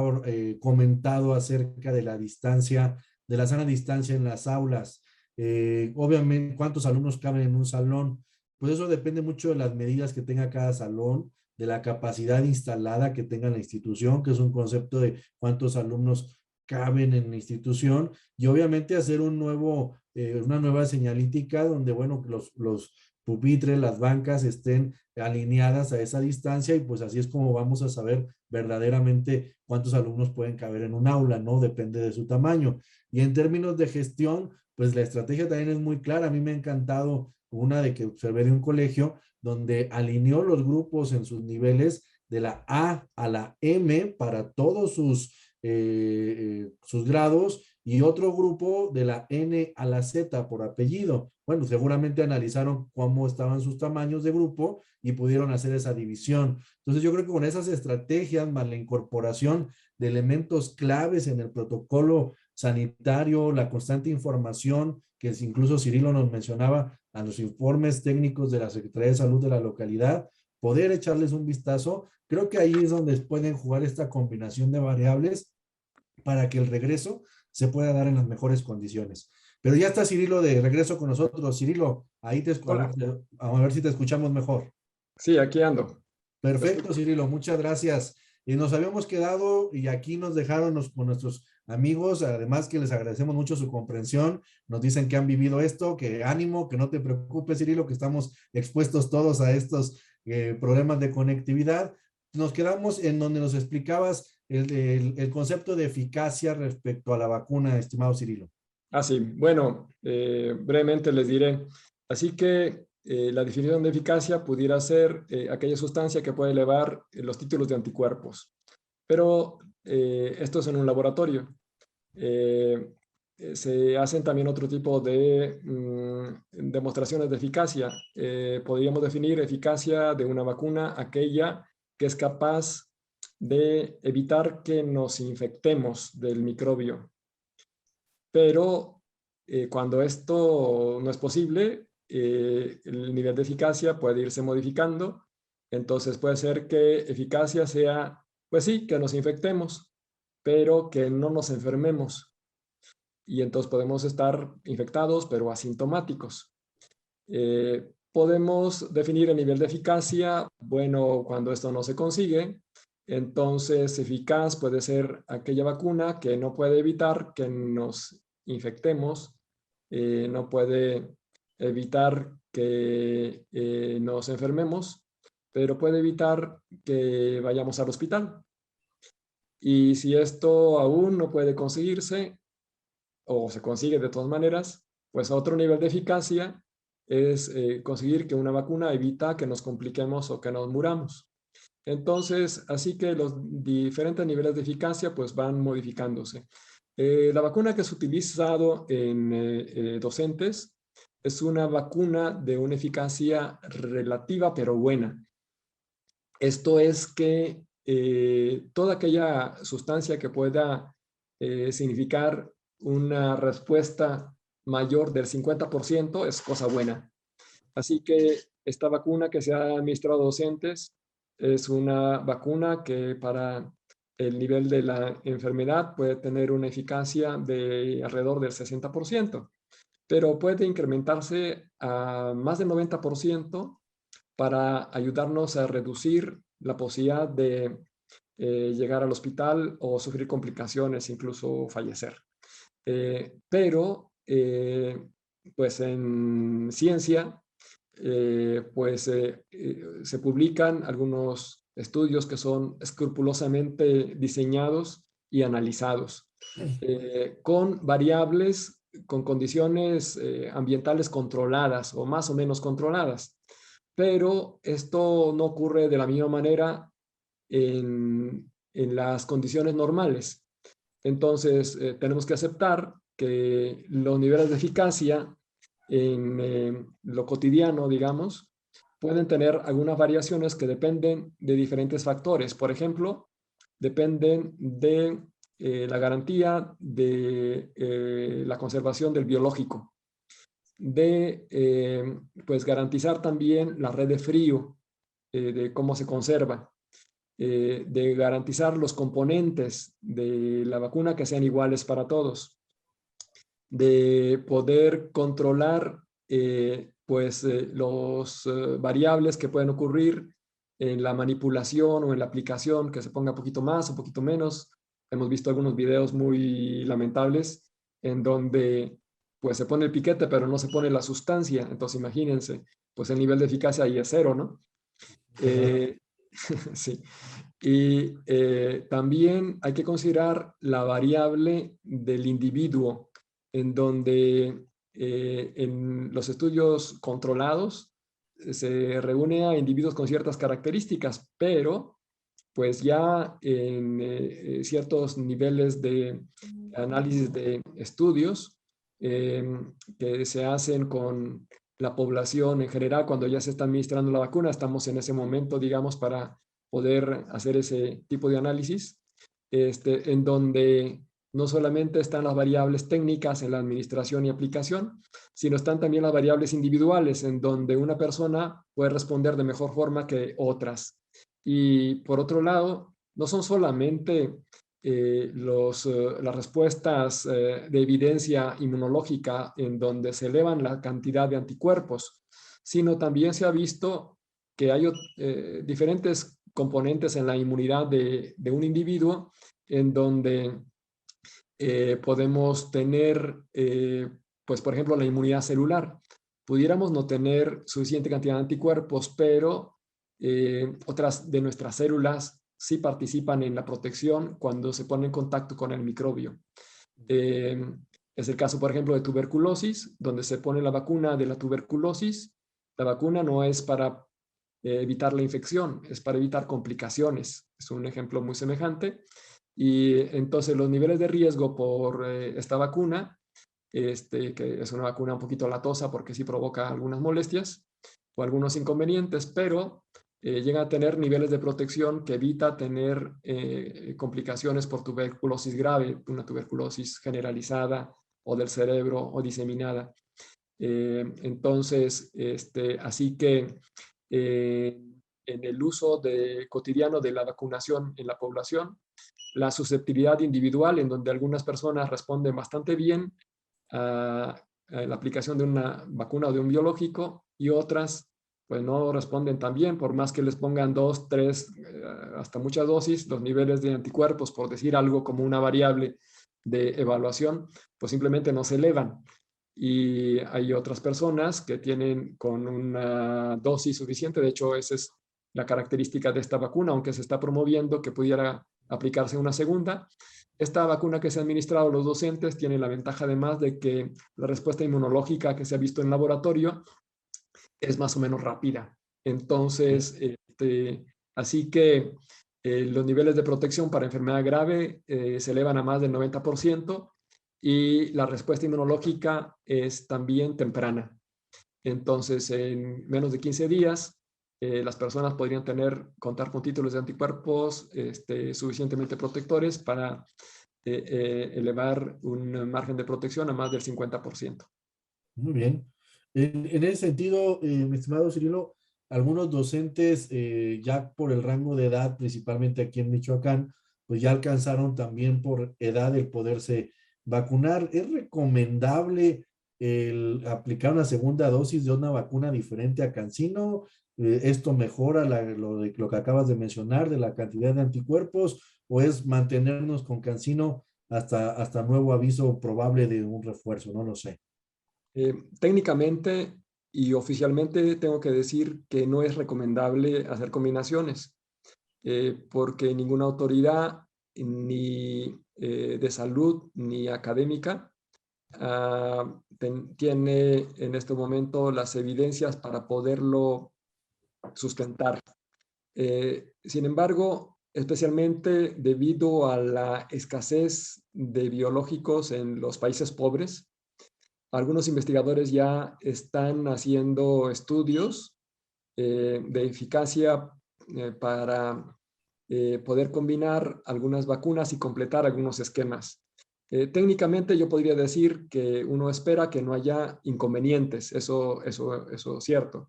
comentado acerca de la distancia, de la sana distancia en las aulas. Obviamente, cuántos alumnos caben en un salón. Pues eso depende mucho de las medidas que tenga cada salón, de la capacidad instalada que tenga la institución, que es un concepto de cuántos alumnos caben en la institución, y obviamente hacer una nueva señalítica donde, bueno, los pupitres, las bancas estén alineadas a esa distancia, y pues así es como vamos a saber verdaderamente cuántos alumnos pueden caber en un aula, ¿no? Depende de su tamaño. Y en términos de gestión, pues la estrategia también es muy clara. A mí me ha encantado una de que observé de un colegio donde alineó los grupos en sus niveles de la A a la M para todos sus grados, y otro grupo de la N a la Z por apellido. Bueno, seguramente analizaron cómo estaban sus tamaños de grupo y pudieron hacer esa división. Entonces yo creo que con esas estrategias más la incorporación de elementos claves en el protocolo sanitario, la constante información, que incluso Cirilo nos mencionaba, a los informes técnicos de la Secretaría de Salud de la localidad, poder echarles un vistazo. Creo que ahí es donde pueden jugar esta combinación de variables para que el regreso se pueda dar en las mejores condiciones. Pero ya está Cirilo de regreso con nosotros. Cirilo, ahí Hola. a ver si te escuchamos mejor. Sí, aquí ando. Perfecto, Cirilo, muchas gracias. Y nos habíamos quedado y aquí nos dejaron con nuestros amigos, además que les agradecemos mucho su comprensión. Nos dicen que han vivido esto, que ánimo, que no te preocupes, Cirilo, que estamos expuestos todos a estos problemas de conectividad. Nos quedamos en donde nos explicabas el concepto de eficacia respecto a la vacuna, estimado Cirilo. Ah, sí. Bueno, brevemente les diré. Así que la definición de eficacia pudiera ser aquella sustancia que puede elevar los títulos de anticuerpos. Pero esto es en un laboratorio. Se hacen también otro tipo de demostraciones de eficacia. Podríamos definir eficacia de una vacuna, aquella que es capaz de evitar que nos infectemos del microbio. Pero cuando esto no es posible, el nivel de eficacia puede irse modificando. Entonces puede ser que eficacia sea, pues sí, que nos infectemos, pero que no nos enfermemos. Y entonces podemos estar infectados, pero asintomáticos. Podemos definir el nivel de eficacia, bueno, cuando esto no se consigue. Entonces, eficaz puede ser aquella vacuna que no puede evitar que nos infectemos, no puede evitar que nos enfermemos, pero puede evitar que vayamos al hospital. Y si esto aún no puede conseguirse, o se consigue de todas maneras, pues otro nivel de eficacia es conseguir que una vacuna evita que nos compliquemos o que nos muramos. Entonces, así que los diferentes niveles de eficacia pues van modificándose. La vacuna que es utilizado en docentes es una vacuna de una eficacia relativa pero buena. Esto es que toda aquella sustancia que pueda significar una respuesta mayor del 50% es cosa buena. Así que esta vacuna que se ha administrado a docentes es una vacuna que para el nivel de la enfermedad puede tener una eficacia de alrededor del 60%, pero puede incrementarse a más del 90% para ayudarnos a reducir la posibilidad de llegar al hospital o sufrir complicaciones, incluso fallecer. Pero, pues en ciencia, se publican algunos estudios que son escrupulosamente diseñados y analizados, con variables, con condiciones ambientales controladas o más o menos controladas. pero esto no ocurre de la misma manera en las condiciones normales. Entonces, tenemos que aceptar que los niveles de eficacia en lo cotidiano, digamos, pueden tener algunas variaciones que dependen de diferentes factores. Por ejemplo, dependen de la garantía de la conservación del biológico, de pues garantizar también la red de frío, de cómo se conserva, de garantizar los componentes de la vacuna que sean iguales para todos, de poder controlar los variables que pueden ocurrir en la manipulación o en la aplicación, que se ponga un poquito más o un poquito menos. Hemos visto algunos videos muy lamentables en donde pues se pone el piquete pero no se pone la sustancia. Entonces imagínense, pues el nivel de eficacia ahí es cero, ¿no? Sí. Y también hay que considerar la variable del individuo, en donde en los estudios controlados se reúne a individuos con ciertas características, pero pues ya en ciertos niveles de análisis de estudios que se hacen con la población en general, cuando ya se está administrando la vacuna, estamos en ese momento, digamos, para poder hacer ese tipo de análisis, en donde no solamente están las variables técnicas en la administración y aplicación, sino están también las variables individuales, en donde una persona puede responder de mejor forma que otras. Y por otro lado, no son solamente las respuestas de evidencia inmunológica en donde se elevan la cantidad de anticuerpos, sino también se ha visto que hay diferentes componentes en la inmunidad de un individuo en donde podemos tener, pues por ejemplo, la inmunidad celular. Pudiéramos no tener suficiente cantidad de anticuerpos, pero otras de nuestras células sí participan en la protección cuando se pone en contacto con el microbio. Es el caso, por ejemplo, de tuberculosis, donde se pone la vacuna de la tuberculosis. La vacuna no es para evitar la infección, es para evitar complicaciones. Es un ejemplo muy semejante. Y entonces los niveles de riesgo por esta vacuna, que es una vacuna un poquito latosa porque sí provoca algunas molestias o algunos inconvenientes, pero llega a tener niveles de protección que evita tener complicaciones por tuberculosis grave, una tuberculosis generalizada o del cerebro o diseminada. Entonces, así que en el uso cotidiano de la vacunación en la población, la susceptibilidad individual, en donde algunas personas responden bastante bien a la aplicación de una vacuna o de un biológico y otras pues no responden tan bien, por más que les pongan 2, 3, hasta muchas dosis, los niveles de anticuerpos, por decir algo como una variable de evaluación, pues simplemente no se elevan. Y hay otras personas que tienen con una dosis suficiente, de hecho esa es la característica de esta vacuna, aunque se está promoviendo que pudiera aplicarse una segunda. Esta vacuna que se ha administrado a los docentes tiene la ventaja además de que la respuesta inmunológica que se ha visto en laboratorio es más o menos rápida. Entonces, así que los niveles de protección para enfermedad grave se elevan a más del 90% y la respuesta inmunológica es también temprana. Entonces, en menos de 15 días, las personas podrían contar con títulos de anticuerpos suficientemente protectores para elevar un margen de protección a más del 50%. Muy bien. En ese sentido, mi estimado Cirilo, algunos docentes ya por el rango de edad, principalmente aquí en Michoacán, pues ya alcanzaron también por edad el poderse vacunar. ¿Es recomendable el aplicar una segunda dosis de una vacuna diferente a CanSino? ¿Esto mejora lo que acabas de mencionar de la cantidad de anticuerpos o es mantenernos con CanSino hasta nuevo aviso probable de un refuerzo? No lo sé. Técnicamente y oficialmente tengo que decir que no es recomendable hacer combinaciones porque ninguna autoridad ni de salud ni académica tiene en este momento las evidencias para poderlo sustentar. Sin embargo, especialmente debido a la escasez de biológicos en los países pobres, algunos investigadores ya están haciendo estudios de eficacia para poder combinar algunas vacunas y completar algunos esquemas. Técnicamente yo podría decir que uno espera que no haya inconvenientes, eso es cierto.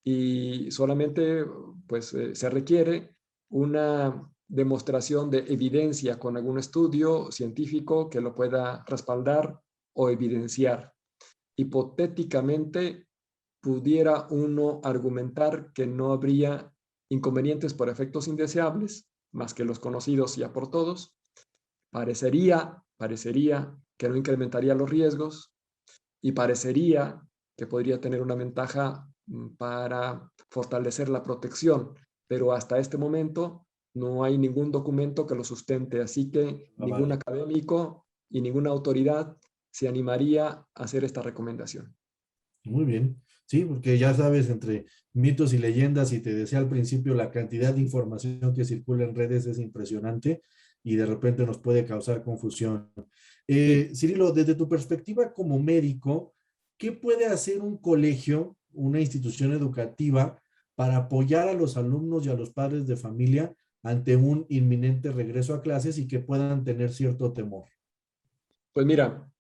Y solamente pues, se requiere una demostración de evidencia con algún estudio científico que lo pueda respaldar o evidenciar. Hipotéticamente, pudiera uno argumentar que no habría inconvenientes por efectos indeseables, más que los conocidos ya por todos. Parecería que no incrementaría los riesgos y parecería que podría tener una ventaja para fortalecer la protección, pero hasta este momento no hay ningún documento que lo sustente, así que ningún vale. académico y ninguna autoridad se animaría a hacer esta recomendación. Muy bien. Sí, porque ya sabes, entre mitos y leyendas, y te decía al principio, la cantidad de información que circula en redes es impresionante y de repente nos puede causar confusión. Sí. Cirilo, desde tu perspectiva como médico, ¿qué puede hacer un colegio, una institución educativa, para apoyar a los alumnos y a los padres de familia ante un inminente regreso a clases y que puedan tener cierto temor? Pues mira,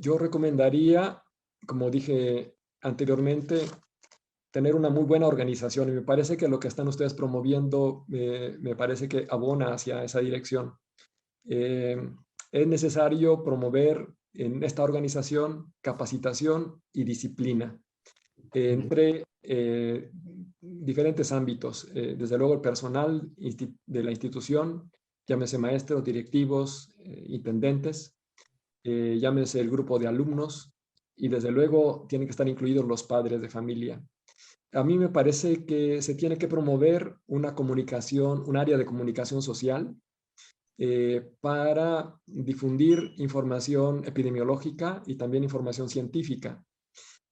yo recomendaría, como dije anteriormente, tener una muy buena organización y me parece que lo que están ustedes promoviendo me parece que abona hacia esa dirección. Es necesario promover en esta organización capacitación y disciplina entre diferentes ámbitos. Desde luego el personal de la institución, llámese maestros, directivos, intendentes, llámese el grupo de alumnos y desde luego tienen que estar incluidos los padres de familia. A mí me parece que se tiene que promover una comunicación, un área de comunicación social para difundir información epidemiológica y también información científica.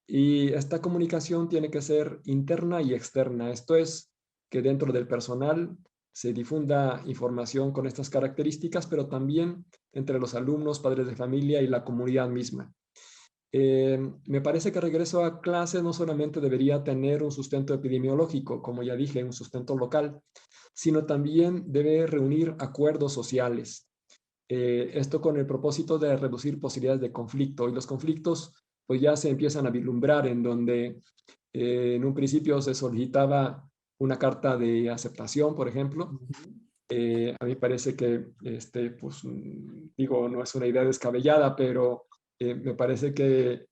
Y esta comunicación tiene que ser interna y externa. Esto es, que dentro del personal se difunda información con estas características, pero también entre los alumnos, padres de familia y la comunidad misma. Me parece que regreso a clase no solamente debería tener un sustento epidemiológico, como ya dije, un sustento local, sino también debe reunir acuerdos sociales. Esto con el propósito de reducir posibilidades de conflicto. Y los conflictos pues ya se empiezan a vislumbrar en donde en un principio se solicitaba una carta de aceptación, por ejemplo. A mí parece que, pues, digo, no es una idea descabellada, pero me parece que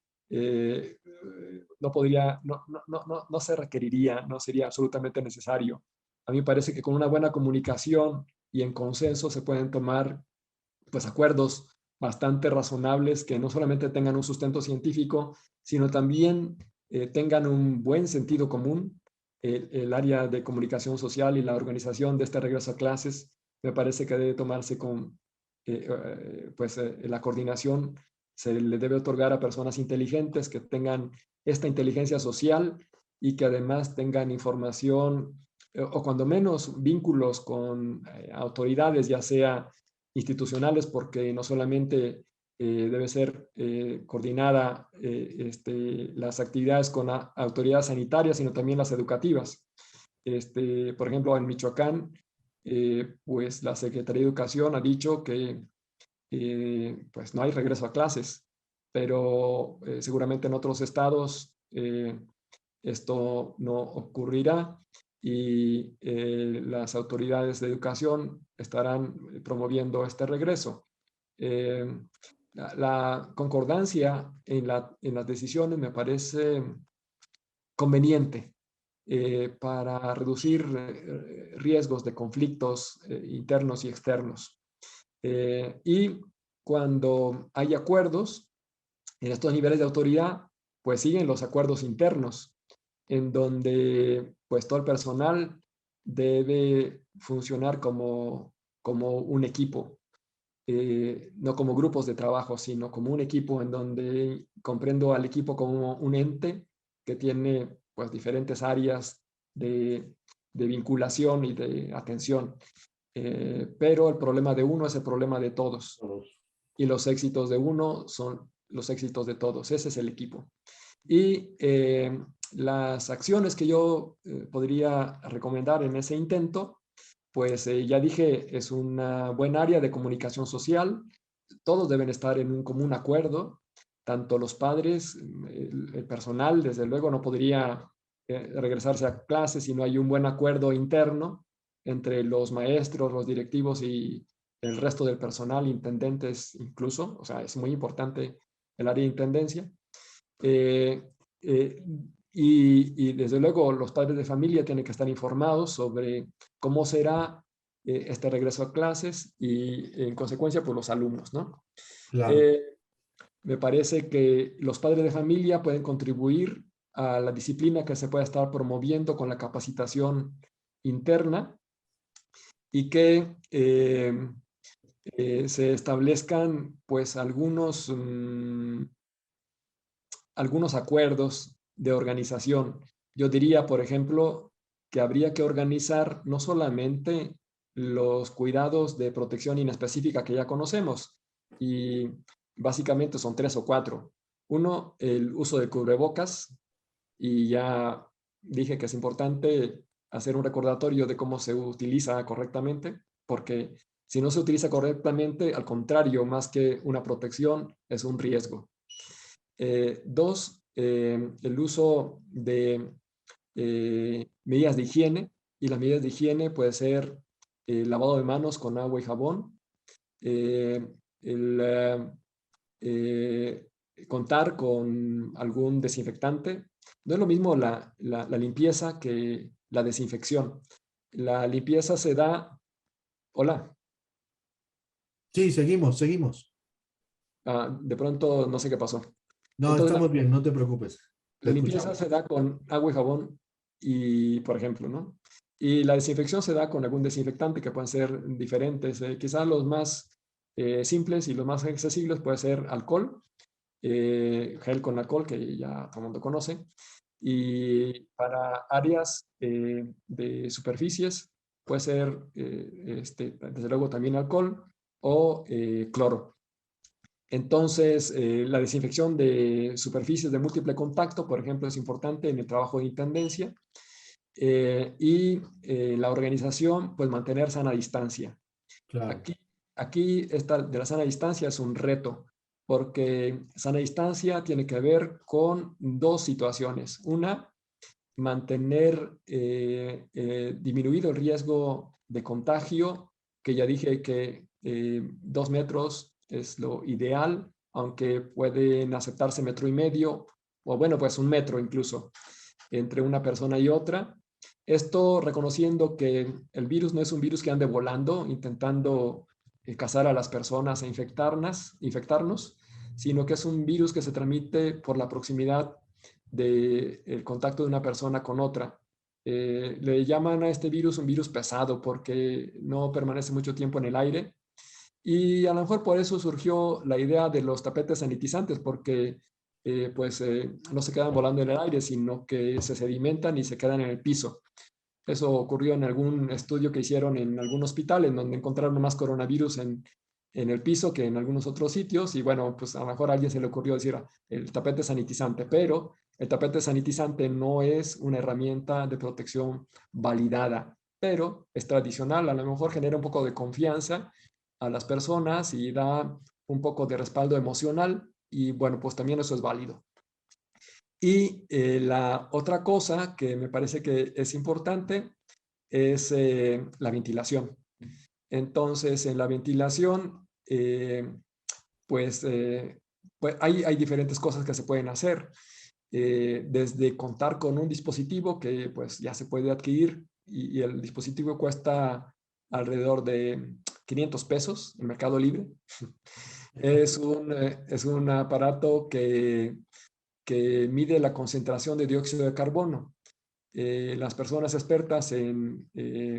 no se requeriría, no sería absolutamente necesario. A mí me parece que con una buena comunicación y en consenso se pueden tomar pues acuerdos bastante razonables que no solamente tengan un sustento científico, sino también tengan un buen sentido común. El área de comunicación social y la organización de este regreso a clases me parece que debe tomarse con, la coordinación se le debe otorgar a personas inteligentes que tengan esta inteligencia social y que además tengan información o cuando menos vínculos con autoridades, ya sea institucionales, porque no solamente debe ser coordinada las actividades con autoridades sanitarias, sino también las educativas. Por ejemplo, en Michoacán, pues la Secretaría de Educación ha dicho que pues no hay regreso a clases, pero seguramente en otros estados esto no ocurrirá y las autoridades de educación estarán promoviendo este regreso. La concordancia en las decisiones me parece conveniente para reducir riesgos de conflictos internos y externos. Y cuando hay acuerdos en estos niveles de autoridad, pues siguen los acuerdos internos, en donde pues todo el personal debe funcionar como un equipo, no como grupos de trabajo, sino como un equipo en donde comprendo al equipo como un ente que tiene pues diferentes áreas de vinculación y de atención. Pero el problema de uno es el problema de todos. Y los éxitos de uno son los éxitos de todos. Ese es el equipo. Y las acciones que yo podría recomendar en ese intento, pues ya dije, es una buena área de comunicación social. Todos deben estar en un común acuerdo, tanto los padres, el personal, desde luego no podría regresarse a clases si no hay un buen acuerdo interno entre los maestros, los directivos y el resto del personal, intendentes incluso. O sea, es muy importante el área de intendencia. Y desde luego los padres de familia tienen que estar informados sobre cómo será este regreso a clases y en consecuencia pues los alumnos, ¿no? Claro. Me parece que los padres de familia pueden contribuir a la disciplina que se pueda estar promoviendo con la capacitación interna y que se establezcan pues algunos acuerdos de organización. Yo diría, por ejemplo, que habría que organizar no solamente los cuidados de protección inespecífica que ya conocemos, y básicamente son 3 o 4. Uno, el uso de cubrebocas, y ya dije que es importante hacer un recordatorio de cómo se utiliza correctamente, porque si no se utiliza correctamente, al contrario, más que una protección, es un riesgo. 2, el uso de medidas de higiene, y las medidas de higiene puede ser lavado de manos con agua y jabón, contar con algún desinfectante. No es lo mismo la limpieza que la desinfección. La limpieza se da... Hola. Sí, seguimos. De pronto no sé qué pasó. No, Entonces, estamos bien, no te preocupes. Te la limpieza escuchamos. se da con agua y jabón, y, por ejemplo, ¿no? Y la desinfección se da con algún desinfectante que pueden ser diferentes. Quizás los más simples y los más accesibles puede ser alcohol, gel con alcohol, que ya todo el mundo conoce. Y para áreas de superficies puede ser, desde luego, también alcohol o cloro. Entonces, la desinfección de superficies de múltiple contacto, por ejemplo, es importante en el trabajo de intendencia. Y la organización, pues mantener sana distancia. Claro. Aquí esta de la sana distancia es un reto, porque sana distancia tiene que ver con 2 situaciones. Una, mantener disminuido el riesgo de contagio, que ya dije que 2 metros es lo ideal, aunque pueden aceptarse 1,5 metros, o bueno, pues 1 metro incluso, entre una persona y otra. Esto reconociendo que el virus no es un virus que ande volando, intentando cazar a las personas e infectarnos, sino que es un virus que se transmite por la proximidad del contacto de una persona con otra. Le llaman a este virus un virus pesado porque no permanece mucho tiempo en el aire, y a lo mejor por eso surgió la idea de los tapetes sanitizantes, porque no se quedan volando en el aire, sino que se sedimentan y se quedan en el piso. Eso ocurrió en algún estudio que hicieron en algún hospital, en donde encontraron más coronavirus en el piso que en algunos otros sitios. Y bueno, pues a lo mejor a alguien se le ocurrió decir el tapete sanitizante, pero el tapete sanitizante no es una herramienta de protección validada, pero es tradicional. A lo mejor genera un poco de confianza a las personas y da un poco de respaldo emocional, y bueno, pues también eso es válido. Y la otra cosa que me parece que es importante es la ventilación. Entonces, en la ventilación, pues hay diferentes cosas que se pueden hacer. Desde contar con un dispositivo que pues ya se puede adquirir, y el dispositivo cuesta alrededor de 500 pesos en Mercado Libre. Es un aparato que mide la concentración de dióxido de carbono. Las personas expertas en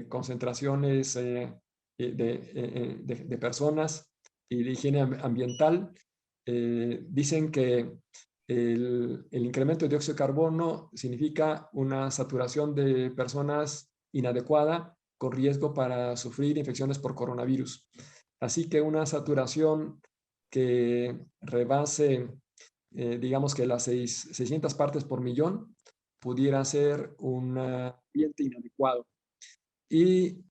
concentraciones de personas y de higiene ambiental dicen que el incremento de dióxido de carbono significa una saturación de personas inadecuada con riesgo para sufrir infecciones por coronavirus. Así que una saturación que rebase, digamos que las 600 partes por millón, pudiera ser un ambiente inadecuado. Y,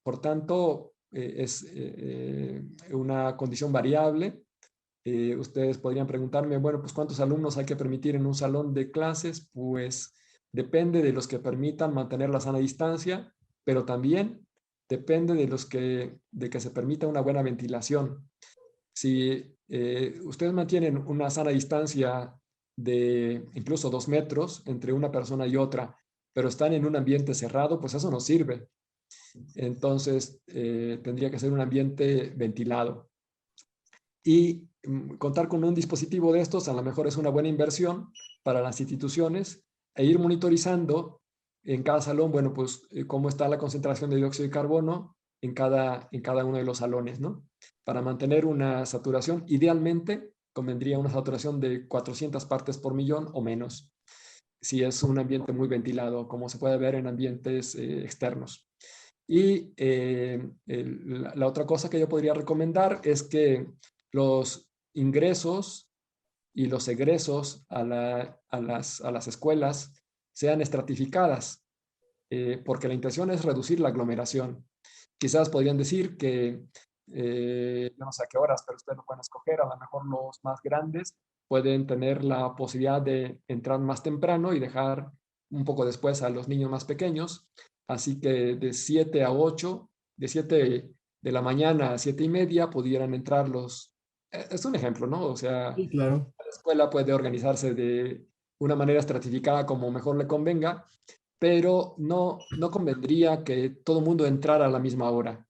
por tanto, es una condición variable. Ustedes podrían preguntarme, bueno, pues ¿cuántos alumnos hay que permitir en un salón de clases? Pues depende de los que permitan mantener la sana distancia, pero también depende de que se permita una buena ventilación. Si ustedes mantienen una sana distancia de incluso 2 metros entre una persona y otra, pero están en un ambiente cerrado, pues eso no sirve. Entonces, tendría que ser un ambiente ventilado. Y contar con un dispositivo de estos a lo mejor es una buena inversión para las instituciones, e ir monitorizando en cada salón, bueno, pues cómo está la concentración de dióxido de carbono en cada uno de los salones, ¿no? Para mantener una saturación, idealmente convendría una saturación de 400 partes por millón o menos, si es un ambiente muy ventilado, como se puede ver en ambientes externos. Y la otra cosa que yo podría recomendar es que los ingresos y los egresos a las escuelas sean estratificadas, porque la intención es reducir la aglomeración. Quizás podrían decir que, no sé a qué horas, pero ustedes lo pueden escoger, a lo mejor los más grandes pueden tener la posibilidad de entrar más temprano y dejar un poco después a los niños más pequeños. Así que de 7 a 8, de 7 de la mañana a 7:30 pudieran entrar los... Es un ejemplo, ¿no? O sea, Sí, claro. la escuela puede organizarse de una manera estratificada como mejor le convenga, pero no convendría que todo el mundo entrara a la misma hora.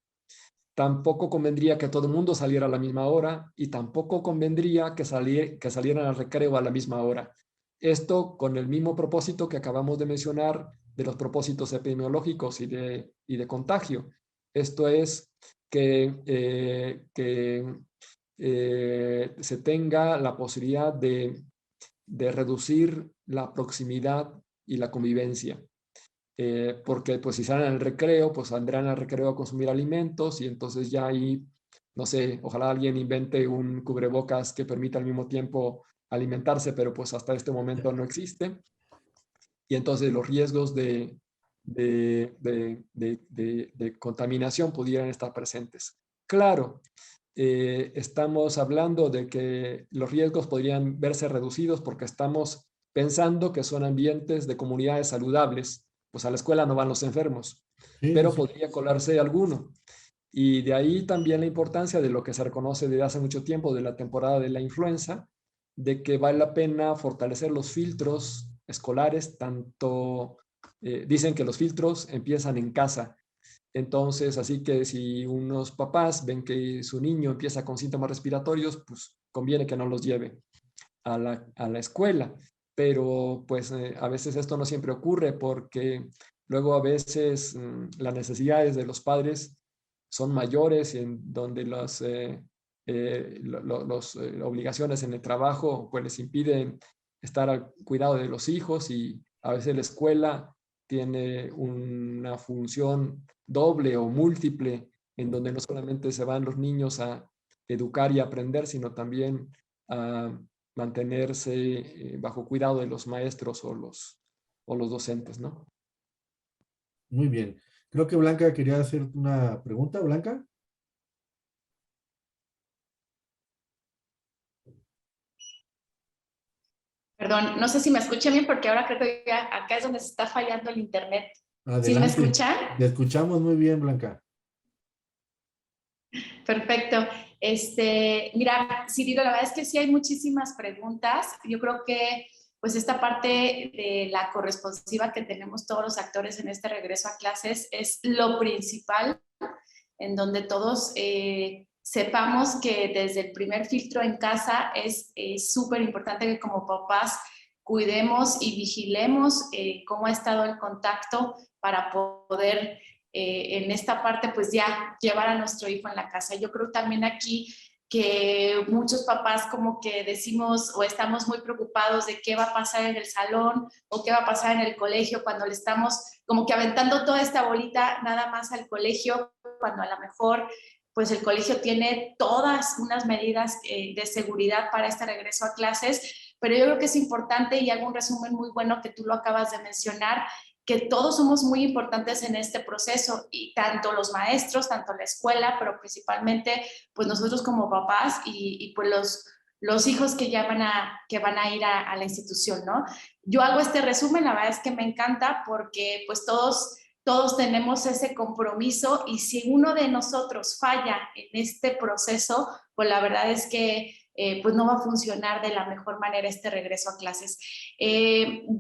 Tampoco convendría que todo el mundo saliera a la misma hora, y tampoco convendría que salieran al recreo a la misma hora. Esto con el mismo propósito que acabamos de mencionar de los propósitos epidemiológicos y de contagio. Esto es que se tenga la posibilidad de reducir la proximidad y la convivencia. Porque pues si salen al recreo, pues saldrán al recreo a consumir alimentos, y entonces ya ahí, no sé, ojalá alguien invente un cubrebocas que permita al mismo tiempo alimentarse, pero pues hasta este momento no existe. Y entonces los riesgos de contaminación pudieran estar presentes. Claro, estamos hablando de que los riesgos podrían verse reducidos porque estamos pensando que son ambientes de comunidades saludables. Pues a la escuela no van los enfermos, Sí, sí, pero sí. podría colarse alguno. Y de ahí también la importancia de lo que se reconoce desde hace mucho tiempo de la temporada de la influenza, de que vale la pena fortalecer los filtros escolares, tanto dicen que los filtros empiezan en casa. Entonces, así que si unos papás ven que su niño empieza con síntomas respiratorios, pues conviene que no los lleve a la escuela. Pero pues a veces esto no siempre ocurre, porque luego a veces las necesidades de los padres son mayores, y en donde las obligaciones en el trabajo pues les impiden estar al cuidado de los hijos, y a veces la escuela tiene una función doble o múltiple, en donde no solamente se van los niños a educar y aprender, sino también a mantenerse bajo cuidado de los maestros o los docentes, ¿no? Muy bien. Creo que Blanca quería hacer una pregunta. Blanca. Perdón, no sé si me escuchan bien porque ahora creo que acá es donde se está fallando el internet. ¿Sí me Adelante. escuchan? Te escuchamos muy bien, Blanca. Perfecto. Mira, Cirilo, la verdad es que sí hay muchísimas preguntas. Yo creo que pues esta parte de la corresponsiva que tenemos todos los actores en este regreso a clases es lo principal, en donde todos sepamos que desde el primer filtro en casa es súper importante que como papás cuidemos y vigilemos cómo ha estado el contacto para poder en esta parte pues ya llevar a nuestro hijo en la casa. Yo creo también aquí que muchos papás como que decimos o estamos muy preocupados de qué va a pasar en el salón o qué va a pasar en el colegio cuando le estamos como que aventando toda esta bolita nada más al colegio, cuando a lo mejor pues el colegio tiene todas unas medidas de seguridad para este regreso a clases, pero yo creo que es importante, y hago un resumen muy bueno que tú lo acabas de mencionar, que todos somos muy importantes en este proceso, y tanto los maestros, tanto la escuela, pero principalmente pues nosotros como papás y pues los hijos que ya van a ir a la institución, ¿no? Yo hago este resumen, la verdad es que me encanta porque pues todos tenemos ese compromiso, y si uno de nosotros falla en este proceso, pues la verdad es que pues no va a funcionar de la mejor manera este regreso a clases.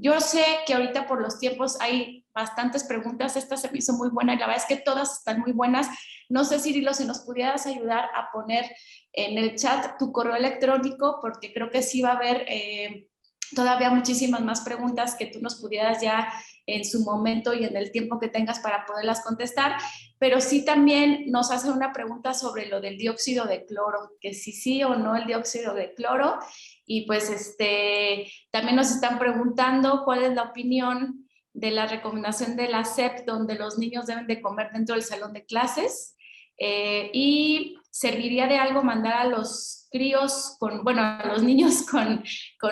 Yo sé que ahorita por los tiempos hay bastantes preguntas, esta se me hizo muy buena y la verdad es que todas están muy buenas. No sé, Cirilo, si nos pudieras ayudar a poner en el chat tu correo electrónico, porque creo que sí va a haber todavía muchísimas más preguntas que tú nos pudieras ya en su momento y en el tiempo que tengas para poderlas contestar, pero sí también nos hace una pregunta sobre lo del dióxido de cloro, que si sí o no el dióxido de cloro, y pues también nos están preguntando cuál es la opinión de la recomendación de la SEP, donde los niños deben de comer dentro del salón de clases, y serviría de algo mandar a los críos, a los niños con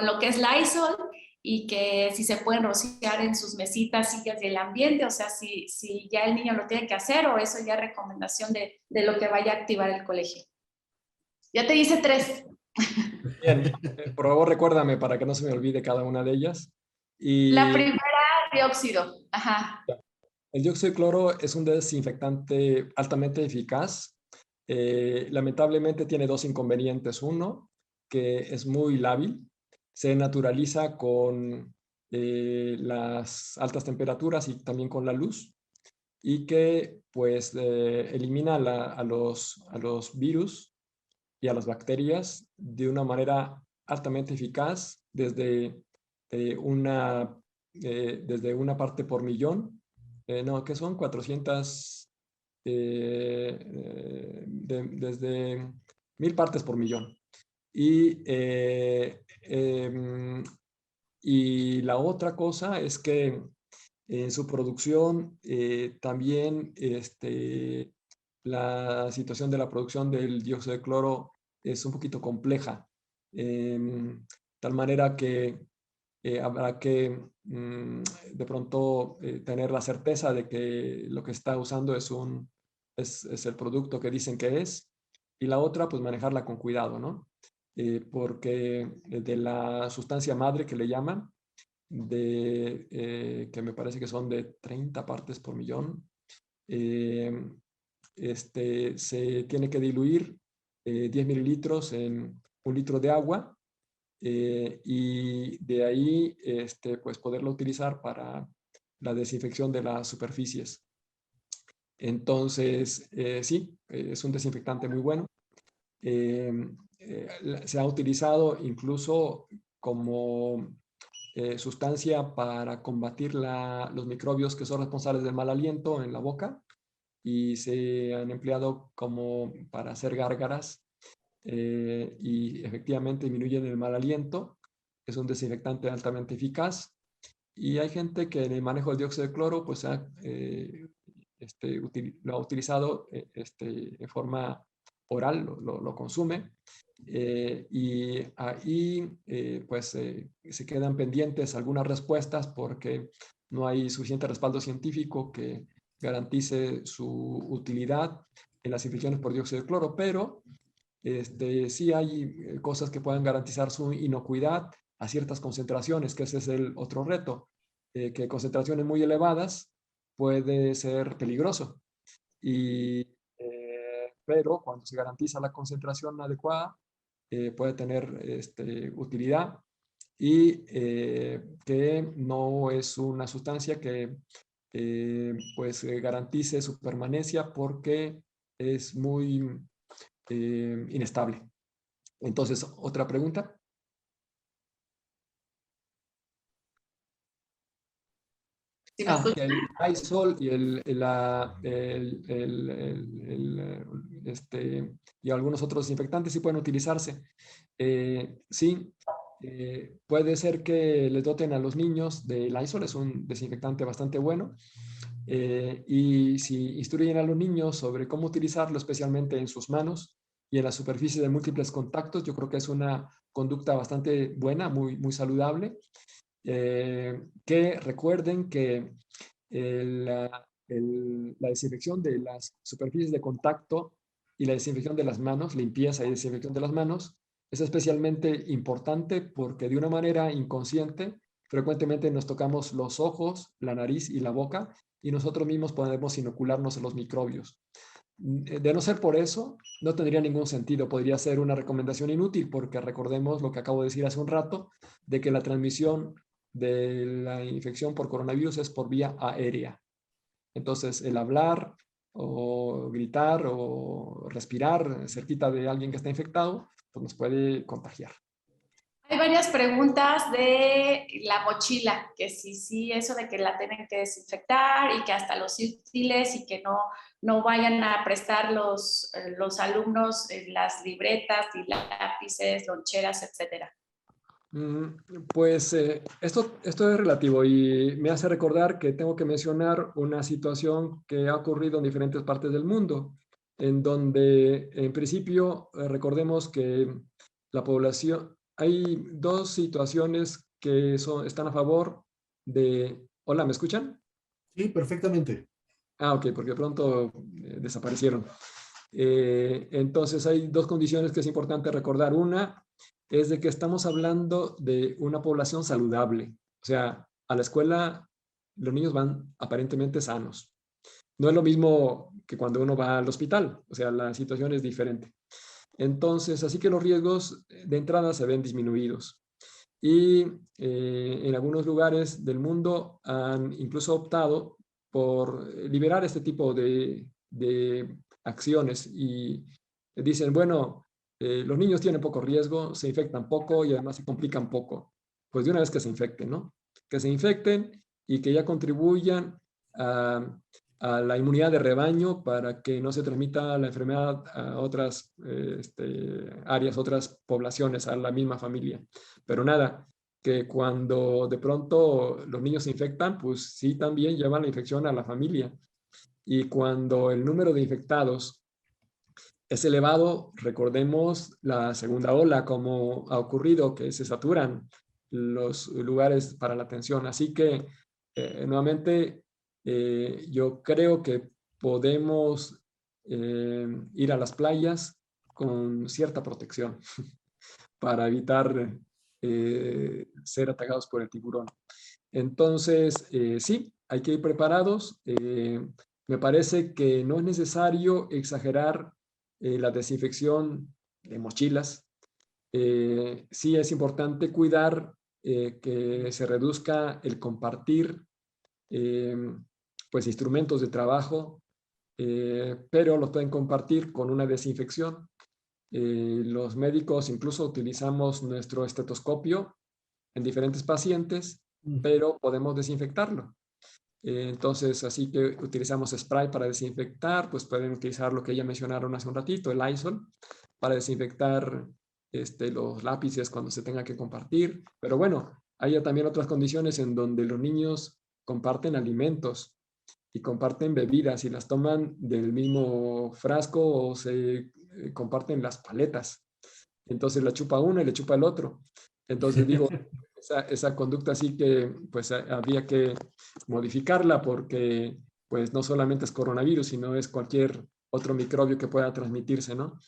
lo que es Lysol, y que si se pueden rociar en sus mesitas, sillas del ambiente, o sea, si ya el niño lo tiene que hacer, o eso ya es recomendación de lo que vaya a activar el colegio. Ya te hice 3. Bien, por favor recuérdame para que no se me olvide cada una de ellas. La Y primera, dióxido. Ajá. el dióxido de cloro es un desinfectante altamente eficaz. Lamentablemente tiene dos inconvenientes. Uno, que es muy lábil, se naturaliza con las altas temperaturas y también con la luz, y que pues elimina a los virus y a las bacterias de una manera altamente eficaz desde una parte por millón. No, que son 400, desde 1000 partes por millón. Y la otra cosa es que en su producción también la situación de la producción del dióxido de cloro es un poquito compleja, tal manera que habrá que de pronto tener la certeza de que lo que está usando es el producto que dicen que es, y la otra, pues manejarla con cuidado, ¿no? Porque de la sustancia madre que le llaman, que me parece que son de 30 partes por millón, se tiene que diluir 10 mililitros en 1 litro de agua, y de ahí pues poderlo utilizar para la desinfección de las superficies. Entonces, sí, es un desinfectante muy bueno. Se ha utilizado incluso como sustancia para combatir los microbios que son responsables del mal aliento en la boca, y se han empleado como para hacer gárgaras, y efectivamente disminuyen el mal aliento. Es un desinfectante altamente eficaz, y hay gente que en el manejo del dióxido de cloro pues lo ha utilizado en forma oral, lo consume, y ahí pues se quedan pendientes algunas respuestas porque no hay suficiente respaldo científico que garantice su utilidad en las infecciones por dióxido de cloro, pero sí hay cosas que puedan garantizar su inocuidad a ciertas concentraciones, que ese es el otro reto, que concentraciones muy elevadas puede ser peligroso. Pero cuando se garantiza la concentración adecuada, puede tener utilidad, y que no es una sustancia que pues garantice su permanencia porque es muy inestable. Entonces, otra pregunta. Si me escuchan. El Lysol y y algunos otros desinfectantes sí pueden utilizarse. Sí, puede ser que les doten a los niños de Lysol, es un desinfectante bastante bueno. Y si instruyen a los niños sobre cómo utilizarlo, especialmente en sus manos y en las superficies de múltiples contactos, yo creo que es una conducta bastante buena, muy, muy saludable. Que recuerden que la desinfección de las superficies de contacto y la desinfección de las manos, limpieza y desinfección de las manos, es especialmente importante porque de una manera inconsciente frecuentemente nos tocamos los ojos, la nariz y la boca y nosotros mismos podemos inocularnos los microbios. De no ser por eso, no tendría ningún sentido. Podría ser una recomendación inútil porque recordemos lo que acabo de decir hace un rato, de que la transmisión de la infección por coronavirus es por vía aérea. Entonces, el hablar o gritar o respirar cerquita de alguien que está infectado, pues nos puede contagiar. Hay varias preguntas de la mochila, que sí, eso de que la tienen que desinfectar y que hasta los útiles y que no vayan a prestar los alumnos las libretas y lápices, loncheras, etcétera. Pues esto es relativo y me hace recordar que tengo que mencionar una situación que ha ocurrido en diferentes partes del mundo, en donde en principio recordemos que la población, hay dos situaciones que están a favor de... Hola, ¿me escuchan? Sí, perfectamente. Ok, porque pronto desaparecieron. Entonces hay dos condiciones que es importante recordar. Una es de que estamos hablando de una población saludable. O sea, a la escuela los niños van aparentemente sanos. No es lo mismo que cuando uno va al hospital. O sea, la situación es diferente. Entonces, así que los riesgos de entrada se ven disminuidos. Y en algunos lugares del mundo han incluso optado por liberar este tipo de acciones y dicen, bueno, los niños tienen poco riesgo, se infectan poco y además se complican poco. Pues de una vez que se infecten, ¿no? Que se infecten y que ya contribuyan a la inmunidad de rebaño para que no se transmita la enfermedad a otras áreas, otras poblaciones, a la misma familia. Pero nada, que cuando de pronto los niños se infectan, pues sí también llevan la infección a la familia. Y cuando el número de infectados es elevado, recordemos la segunda ola, como ha ocurrido, que se saturan los lugares para la atención. Así que, nuevamente, yo creo que podemos ir a las playas con cierta protección para evitar ser atacados por el tiburón. Entonces, sí, hay que ir preparados. Me parece que no es necesario exagerar la desinfección de mochilas. Sí es importante cuidar que se reduzca el compartir pues instrumentos de trabajo, pero los pueden compartir con una desinfección. Los médicos incluso utilizamos nuestro estetoscopio en diferentes pacientes, pero podemos desinfectarlo. Entonces, así que utilizamos spray para desinfectar, pues pueden utilizar lo que ya mencionaron hace un ratito, el Lysol, para desinfectar los lápices cuando se tenga que compartir. Pero bueno, hay también otras condiciones en donde los niños comparten alimentos y comparten bebidas y las toman del mismo frasco o se comparten las paletas. Entonces la chupa uno y le chupa el otro. Entonces digo, esa conducta sí que pues habría que modificarla porque pues no solamente es coronavirus, sino es cualquier otro microbio que pueda transmitirse, ¿no?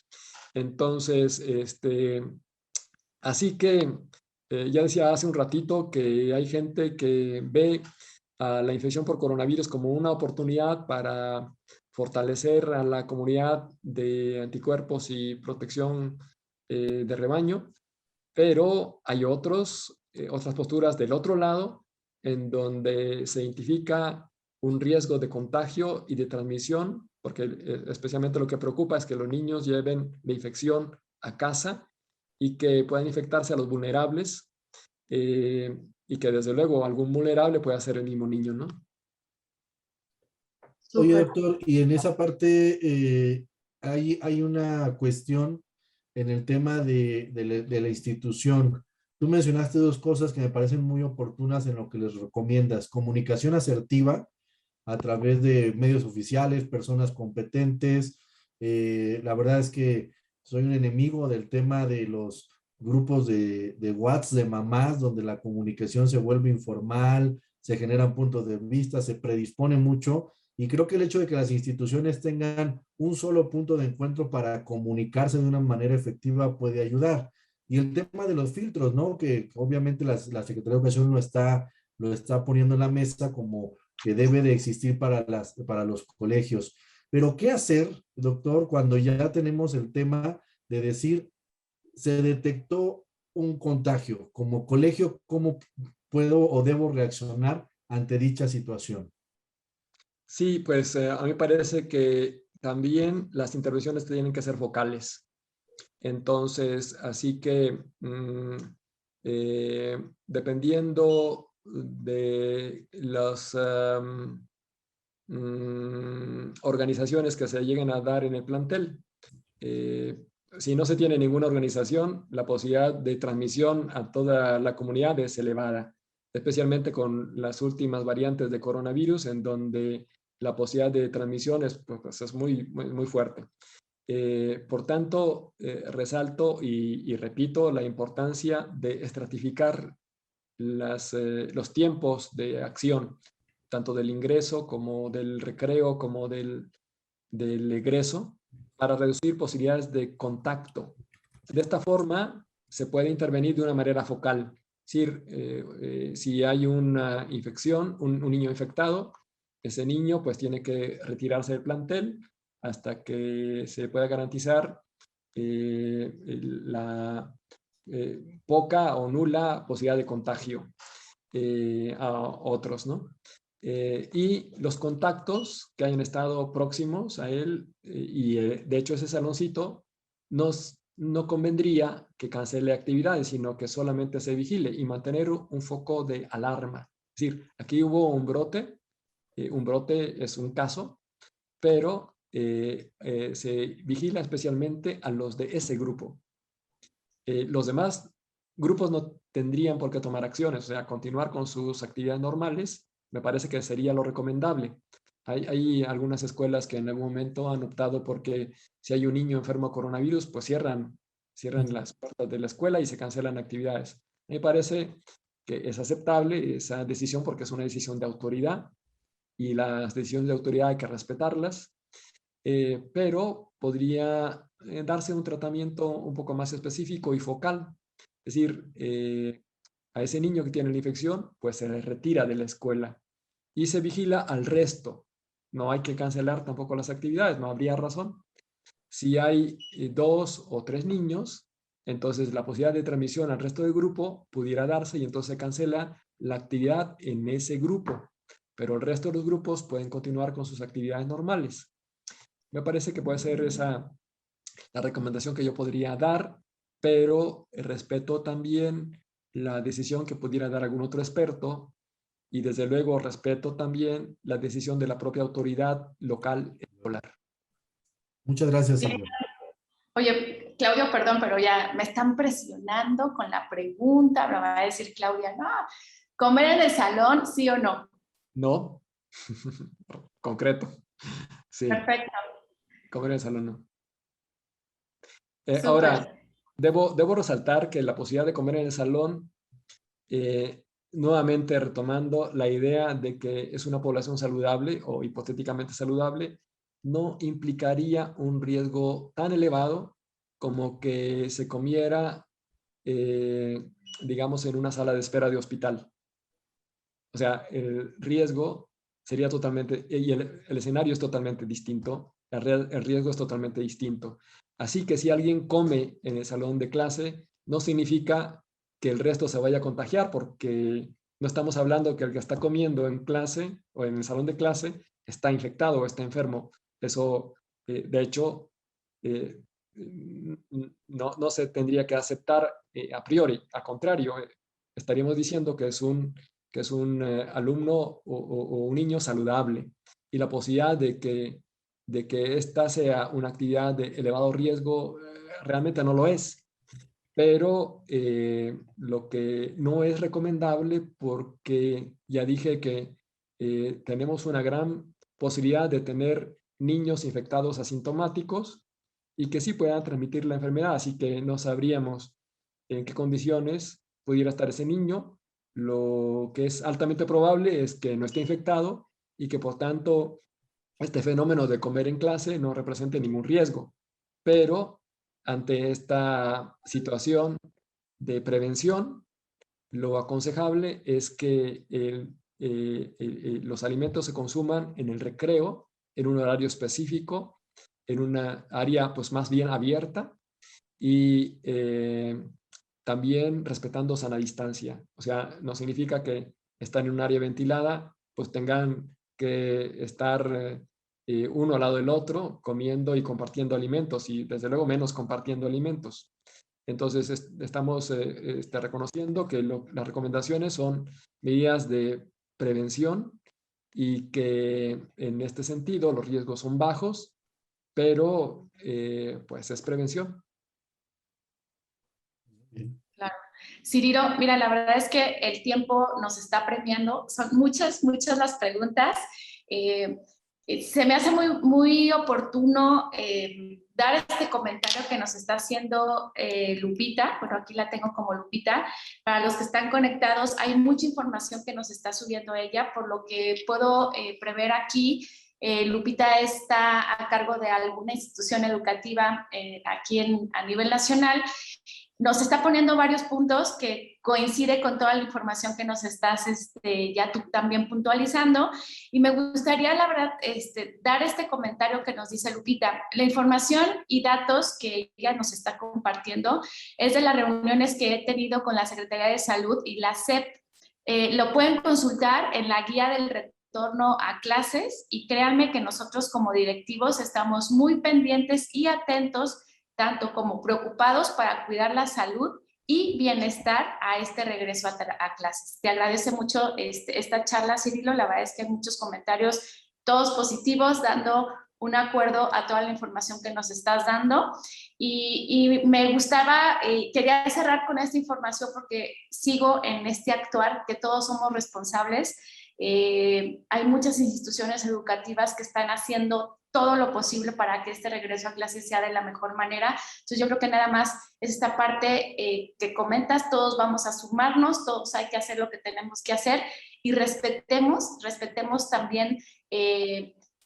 Entonces, así que ya decía hace un ratito que hay gente que ve a la infección por coronavirus como una oportunidad para fortalecer a la comunidad de anticuerpos y protección de rebaño, pero hay otras posturas del otro lado en donde se identifica un riesgo de contagio y de transmisión, porque especialmente lo que preocupa es que los niños lleven la infección a casa y que puedan infectarse a los vulnerables y que desde luego algún vulnerable pueda ser el mismo niño, ¿no? Oye, Súper. doctor, y en esa parte hay una cuestión en el tema de la institución. Tú mencionaste dos cosas que me parecen muy oportunas en lo que les recomiendas. Comunicación asertiva a través de medios oficiales, personas competentes. La verdad es que soy un enemigo del tema de los grupos de WhatsApp de mamás, donde la comunicación se vuelve informal, se generan puntos de vista, se predispone mucho. Y creo que el hecho de que las instituciones tengan un solo punto de encuentro para comunicarse de una manera efectiva puede ayudar. Y el tema de los filtros, ¿no? Que obviamente la Secretaría de Educación lo está poniendo en la mesa como que debe de existir para los colegios. Pero, ¿qué hacer, doctor, cuando ya tenemos el tema de decir, se detectó un contagio? Como colegio, ¿cómo puedo o debo reaccionar ante dicha situación? Sí, pues a mí me parece que también las intervenciones tienen que ser focales. Entonces, así que dependiendo de las organizaciones que se lleguen a dar en el plantel, eh, si no se tiene ninguna organización, la posibilidad de transmisión a toda la comunidad es elevada, especialmente con las últimas variantes de coronavirus, en donde la posibilidad de transmisión es muy fuerte. Por tanto, resalto y repito la importancia de estratificar los tiempos de acción, tanto del ingreso como del recreo, como del egreso, para reducir posibilidades de contacto. De esta forma, se puede intervenir de una manera focal. Es decir, si hay una infección, un niño infectado, ese niño pues tiene que retirarse del plantel hasta que se pueda garantizar la poca o nula posibilidad de contagio a otros, ¿no? Y los contactos que hayan estado próximos a él, de hecho ese saloncito, no convendría que cancele actividades, sino que solamente se vigile y mantener un foco de alarma. Es decir, aquí hubo un brote es un caso, pero se vigila especialmente a los de ese grupo. Los demás grupos no tendrían por qué tomar acciones, o sea, continuar con sus actividades normales, me parece que sería lo recomendable. Hay algunas escuelas que en algún momento han optado porque si hay un niño enfermo de coronavirus, pues cierran las puertas de la escuela y se cancelan actividades. Me parece que es aceptable esa decisión porque es una decisión de autoridad y las decisiones de autoridad hay que respetarlas, pero podría darse un tratamiento un poco más específico y focal. Es decir, a ese niño que tiene la infección, pues se le retira de la escuela y se vigila al resto. No hay que cancelar tampoco las actividades, no habría razón. Si hay 2 o 3 niños, entonces la posibilidad de transmisión al resto del grupo pudiera darse y entonces se cancela la actividad en ese grupo, pero el resto de los grupos pueden continuar con sus actividades normales. Me parece que puede ser esa la recomendación que yo podría dar, pero respeto también la decisión que pudiera dar algún otro experto y desde luego respeto también la decisión de la propia autoridad local escolar. Muchas gracias, Sí. Silvia. Oye, Claudio, perdón, pero ya me están presionando con la pregunta. Me va a decir Claudia, no, ¿comer en el salón, sí o no? No, concreto. Sí, Perfecto, comer en el salón no. Ahora, súper. debo resaltar que la posibilidad de comer en el salón, nuevamente retomando la idea de que es una población saludable o hipotéticamente saludable, no implicaría un riesgo tan elevado como que se comiera, digamos, en una sala de espera de hospital. O sea, el riesgo sería totalmente, y el escenario es totalmente distinto, el riesgo es totalmente distinto. Así que si alguien come en el salón de clase, no significa que el resto se vaya a contagiar, porque no estamos hablando que el que está comiendo en clase o en el salón de clase está infectado o está enfermo. Eso, de hecho, eh, no se tendría que aceptar a priori. Al contrario, estaríamos diciendo que es un alumno o un niño saludable. y la posibilidad de que esta sea una actividad de elevado riesgo realmente no lo es. Pero lo que no es recomendable, porque ya dije que tenemos una gran posibilidad de tener niños infectados asintomáticos y que sí puedan transmitir la enfermedad, así que no sabríamos en qué condiciones pudiera estar ese niño. Lo que es altamente probable es que no esté infectado y que por tanto este fenómeno de comer en clase no represente ningún riesgo. Pero ante esta situación de prevención, lo aconsejable es que los alimentos se consuman en el recreo, en un horario específico, en una área pues más bien abierta y también respetando sana distancia. O sea, no significa que están en un área ventilada, pues tengan que estar uno al lado del otro comiendo y compartiendo alimentos y desde luego menos compartiendo alimentos. Entonces, estamos reconociendo que las recomendaciones son medidas de prevención y que en este sentido los riesgos son bajos, pero pues es prevención. Claro. Cirilo, mira, la verdad es que el tiempo nos está premiando. Son muchas las preguntas. Se me hace muy oportuno dar este comentario que nos está haciendo Lupita. Bueno, aquí la tengo como Lupita. Para los que están conectados, hay mucha información que nos está subiendo ella, por lo que puedo prever aquí. Lupita está a cargo de alguna institución educativa aquí a nivel nacional. Nos está poniendo varios puntos que coincide con toda la información que nos estás ya tú también puntualizando, y me gustaría, la verdad, dar este comentario que nos dice Lupita. La información y datos que ella nos está compartiendo es de las reuniones que he tenido con la Secretaría de Salud y la SEP. Lo pueden consultar en la guía del retorno a clases, y créanme que nosotros como directivos estamos muy pendientes y atentos, tanto como preocupados para cuidar la salud y bienestar a este regreso a clases. Te agradece mucho esta charla, Cirilo. La verdad es que hay muchos comentarios, todos positivos, dando un acuerdo a toda la información que nos estás dando. Y me gustaba, quería cerrar con esta información porque sigo en este actuar, que todos somos responsables. Hay muchas instituciones educativas que están haciendo todo lo posible para que este regreso a clases sea de la mejor manera. Entonces yo creo que nada más es esta parte que comentas, todos vamos a sumarnos, todos hay que hacer lo que tenemos que hacer, y respetemos también,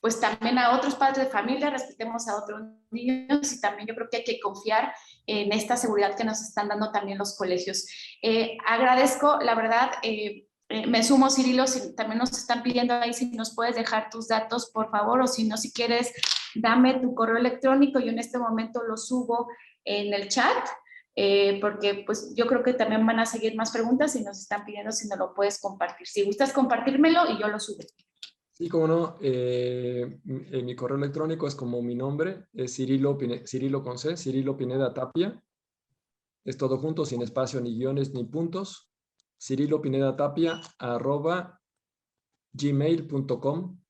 pues también a otros padres de familia, respetemos a otros niños, y también yo creo que hay que confiar en esta seguridad que nos están dando también los colegios. Agradezco, la verdad, me sumo, Cirilo, si también nos están pidiendo ahí si nos puedes dejar tus datos, por favor, o si no, si quieres, dame tu correo electrónico. Yo en este momento lo subo en el chat, porque pues yo creo que también van a seguir más preguntas y nos están pidiendo si nos lo puedes compartir. Si gustas compartírmelo y yo lo subo. Sí, cómo no. Mi correo electrónico es como mi nombre, es Cirilo con C, Cirilo Pineda Tapia. Es todo junto, sin espacio, ni guiones, ni puntos. cirilopinedataPia@gmail.com.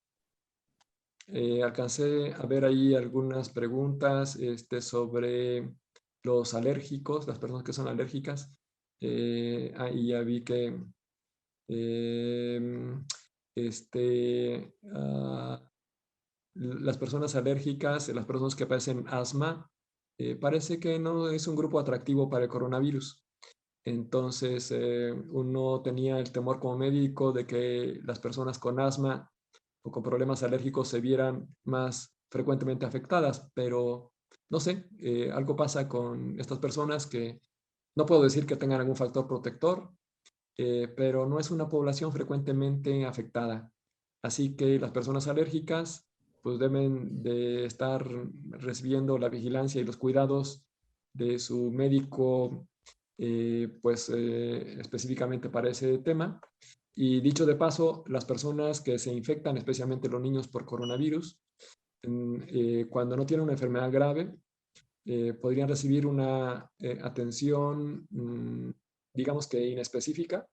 Alcancé a ver ahí algunas preguntas sobre los alérgicos, las personas que son alérgicas. Ahí ya vi que las personas alérgicas, las personas que padecen asma, parece que no es un grupo atractivo para el coronavirus. Entonces, uno tenía el temor como médico de que las personas con asma o con problemas alérgicos se vieran más frecuentemente afectadas, pero no sé, algo pasa con estas personas que no puedo decir que tengan algún factor protector, pero no es una población frecuentemente afectada. Así que las personas alérgicas pues deben de estar recibiendo la vigilancia y los cuidados de su médico específicamente para ese tema. Y dicho de paso, las personas que se infectan, especialmente los niños por coronavirus, cuando no tienen una enfermedad grave, podrían recibir una atención, digamos que inespecífica,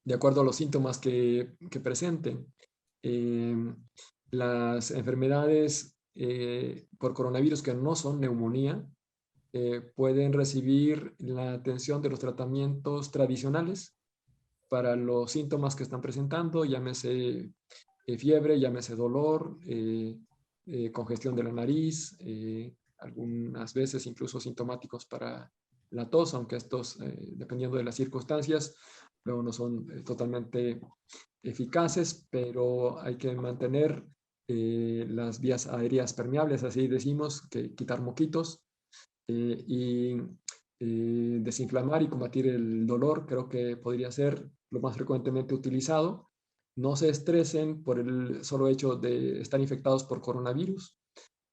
de acuerdo a los síntomas que presenten. las enfermedades por coronavirus que no son neumonía pueden recibir la atención de los tratamientos tradicionales para los síntomas que están presentando, llámese fiebre, llámese dolor, congestión de la nariz, algunas veces incluso sintomáticos para la tos, aunque estos, dependiendo de las circunstancias, luego no son totalmente eficaces, pero hay que mantener las vías aéreas permeables, así decimos, que quitar moquitos y desinflamar y combatir el dolor, creo que podría ser lo más frecuentemente utilizado. No se estresen por el solo hecho de estar infectados por coronavirus,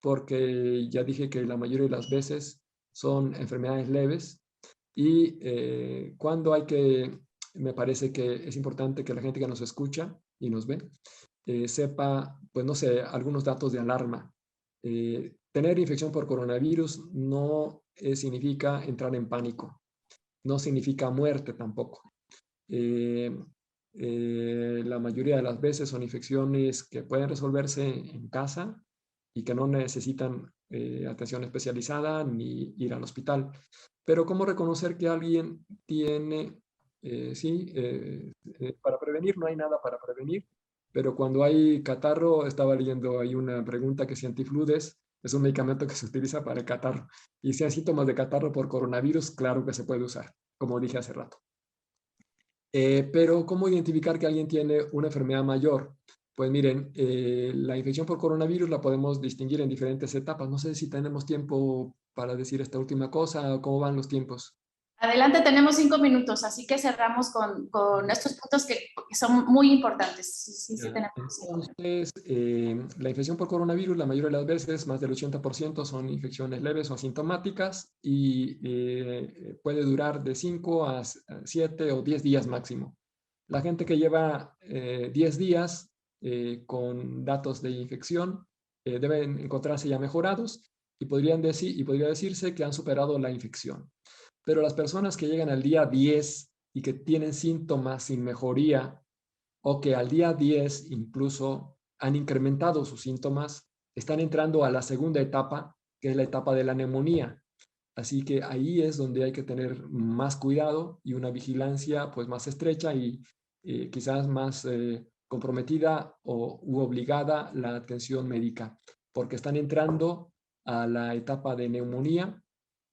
porque ya dije que la mayoría de las veces son enfermedades leves y cuando hay que, me parece que es importante que la gente que nos escucha y nos ve sepa, pues no sé, algunos datos de alarma. Tener infección por coronavirus no significa entrar en pánico, no significa muerte tampoco. La mayoría de las veces son infecciones que pueden resolverse en casa y que no necesitan atención especializada ni ir al hospital. Pero ¿cómo reconocer que alguien tiene, para prevenir no hay nada para prevenir, pero cuando hay catarro, estaba leyendo ahí una pregunta que si antifludes es un medicamento que se utiliza para el catarro. Y si hay síntomas de catarro por coronavirus, claro que se puede usar, como dije hace rato. Pero ¿cómo identificar que alguien tiene una enfermedad mayor? Pues miren, la infección por coronavirus la podemos distinguir en diferentes etapas. No sé si tenemos tiempo para decir esta última cosa o cómo van los tiempos. Adelante, tenemos 5 minutos, así que cerramos con estos puntos que son muy importantes. Sí, tenemos. Entonces, la infección por coronavirus, la mayoría de las veces, más del 80% son infecciones leves o asintomáticas y puede durar de 5 a 7 o 10 días máximo. La gente que lleva 10 días con datos de infección deben encontrarse ya mejorados y podría decirse que han superado la infección. Pero las personas que llegan al día 10 y que tienen síntomas sin mejoría o que al día 10 incluso han incrementado sus síntomas, están entrando a la segunda etapa, que es la etapa de la neumonía. Así que ahí es donde hay que tener más cuidado y una vigilancia pues más estrecha y quizás más comprometida u obligada la atención médica, porque están entrando a la etapa de neumonía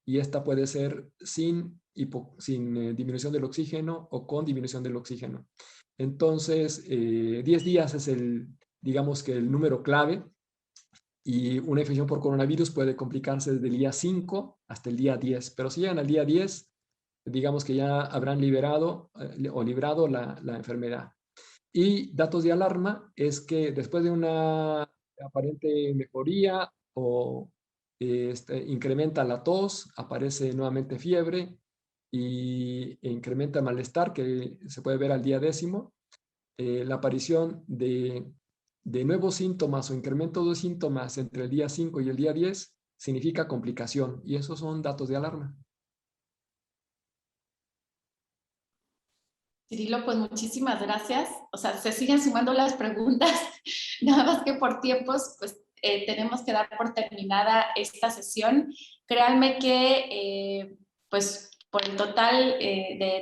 y esta puede ser sin disminución del oxígeno o con disminución del oxígeno. Entonces, 10 días es digamos que el número clave y una infección por coronavirus puede complicarse desde el día 5 hasta el día 10, pero si llegan al día 10, digamos que ya habrán librado la enfermedad. Y datos de alarma es que después de una aparente mejoría o incrementa la tos, aparece nuevamente fiebre y incrementa el malestar que se puede ver al día 10º, la aparición de nuevos síntomas o incremento de síntomas entre el día 5 y el día 10 significa complicación y esos son datos de alarma. Cirilo, pues muchísimas gracias. O sea, se siguen sumando las preguntas, nada más que por tiempos, pues tenemos que dar por terminada esta sesión. Créanme que, pues, por el total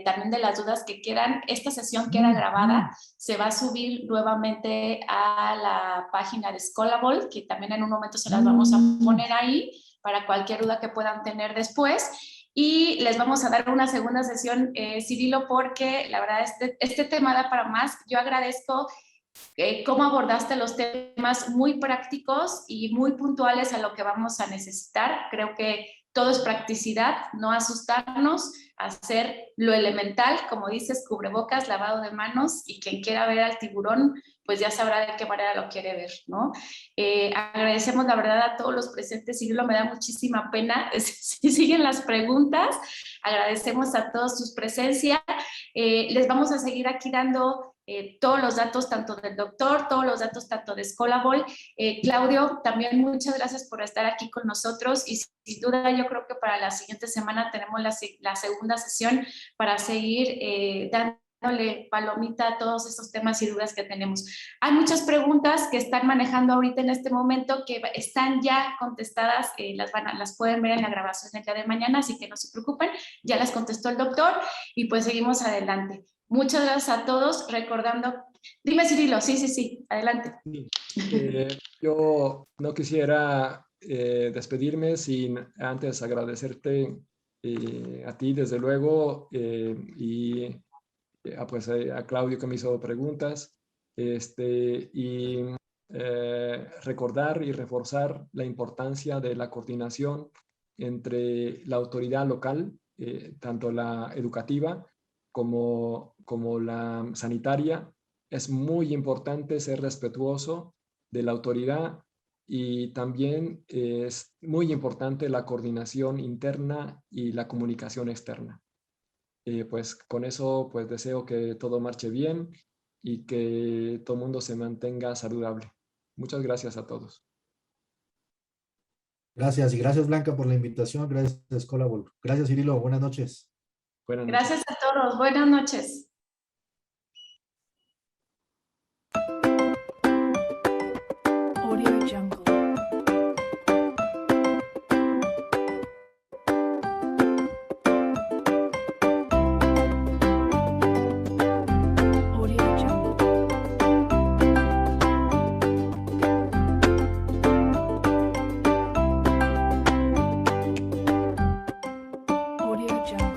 también de las dudas que quedan, esta sesión queda grabada, se va a subir nuevamente a la página de Scholable, que también en un momento se las vamos a poner ahí para cualquier duda que puedan tener después. Y les vamos a dar una segunda sesión, Cirilo, porque la verdad este tema da para más. Yo agradezco cómo abordaste los temas muy prácticos y muy puntuales a lo que vamos a necesitar. Creo que todo es practicidad, no asustarnos, hacer lo elemental, como dices, cubrebocas, lavado de manos, y quien quiera ver al tiburón, pues ya sabrá de qué manera lo quiere ver, ¿no? Agradecemos la verdad a todos los presentes, y me da muchísima pena si siguen las preguntas. Agradecemos a todos sus presencias. Les vamos a seguir aquí dando todos los datos tanto del doctor, todos los datos tanto de Scholable. Claudio, también muchas gracias por estar aquí con nosotros, y sin duda yo creo que para la siguiente semana tenemos la segunda sesión para seguir dando dándole palomita a todos estos temas y dudas que tenemos. Hay muchas preguntas que están manejando ahorita en este momento que están ya contestadas, las pueden ver en la grabación del día de mañana, así que no se preocupen, ya las contestó el doctor y pues seguimos adelante. Muchas gracias a todos, recordando. Dime, Cirilo, sí, adelante. Yo no quisiera despedirme sin antes agradecerte a ti, desde luego, y pues a Claudio que me hizo preguntas, y recordar y reforzar la importancia de la coordinación entre la autoridad local, tanto la educativa como la sanitaria. Es muy importante ser respetuoso de la autoridad y también es muy importante la coordinación interna y la comunicación externa. Pues con eso pues deseo que todo marche bien y que todo el mundo se mantenga saludable. Muchas gracias a todos. Gracias, y gracias Blanca por la invitación. Gracias, Escola. Gracias, Cirilo. Buenas noches. Buenas noches. Gracias a todos. Buenas noches. Audio Jungle. Audio Jungle. Audio Jungle.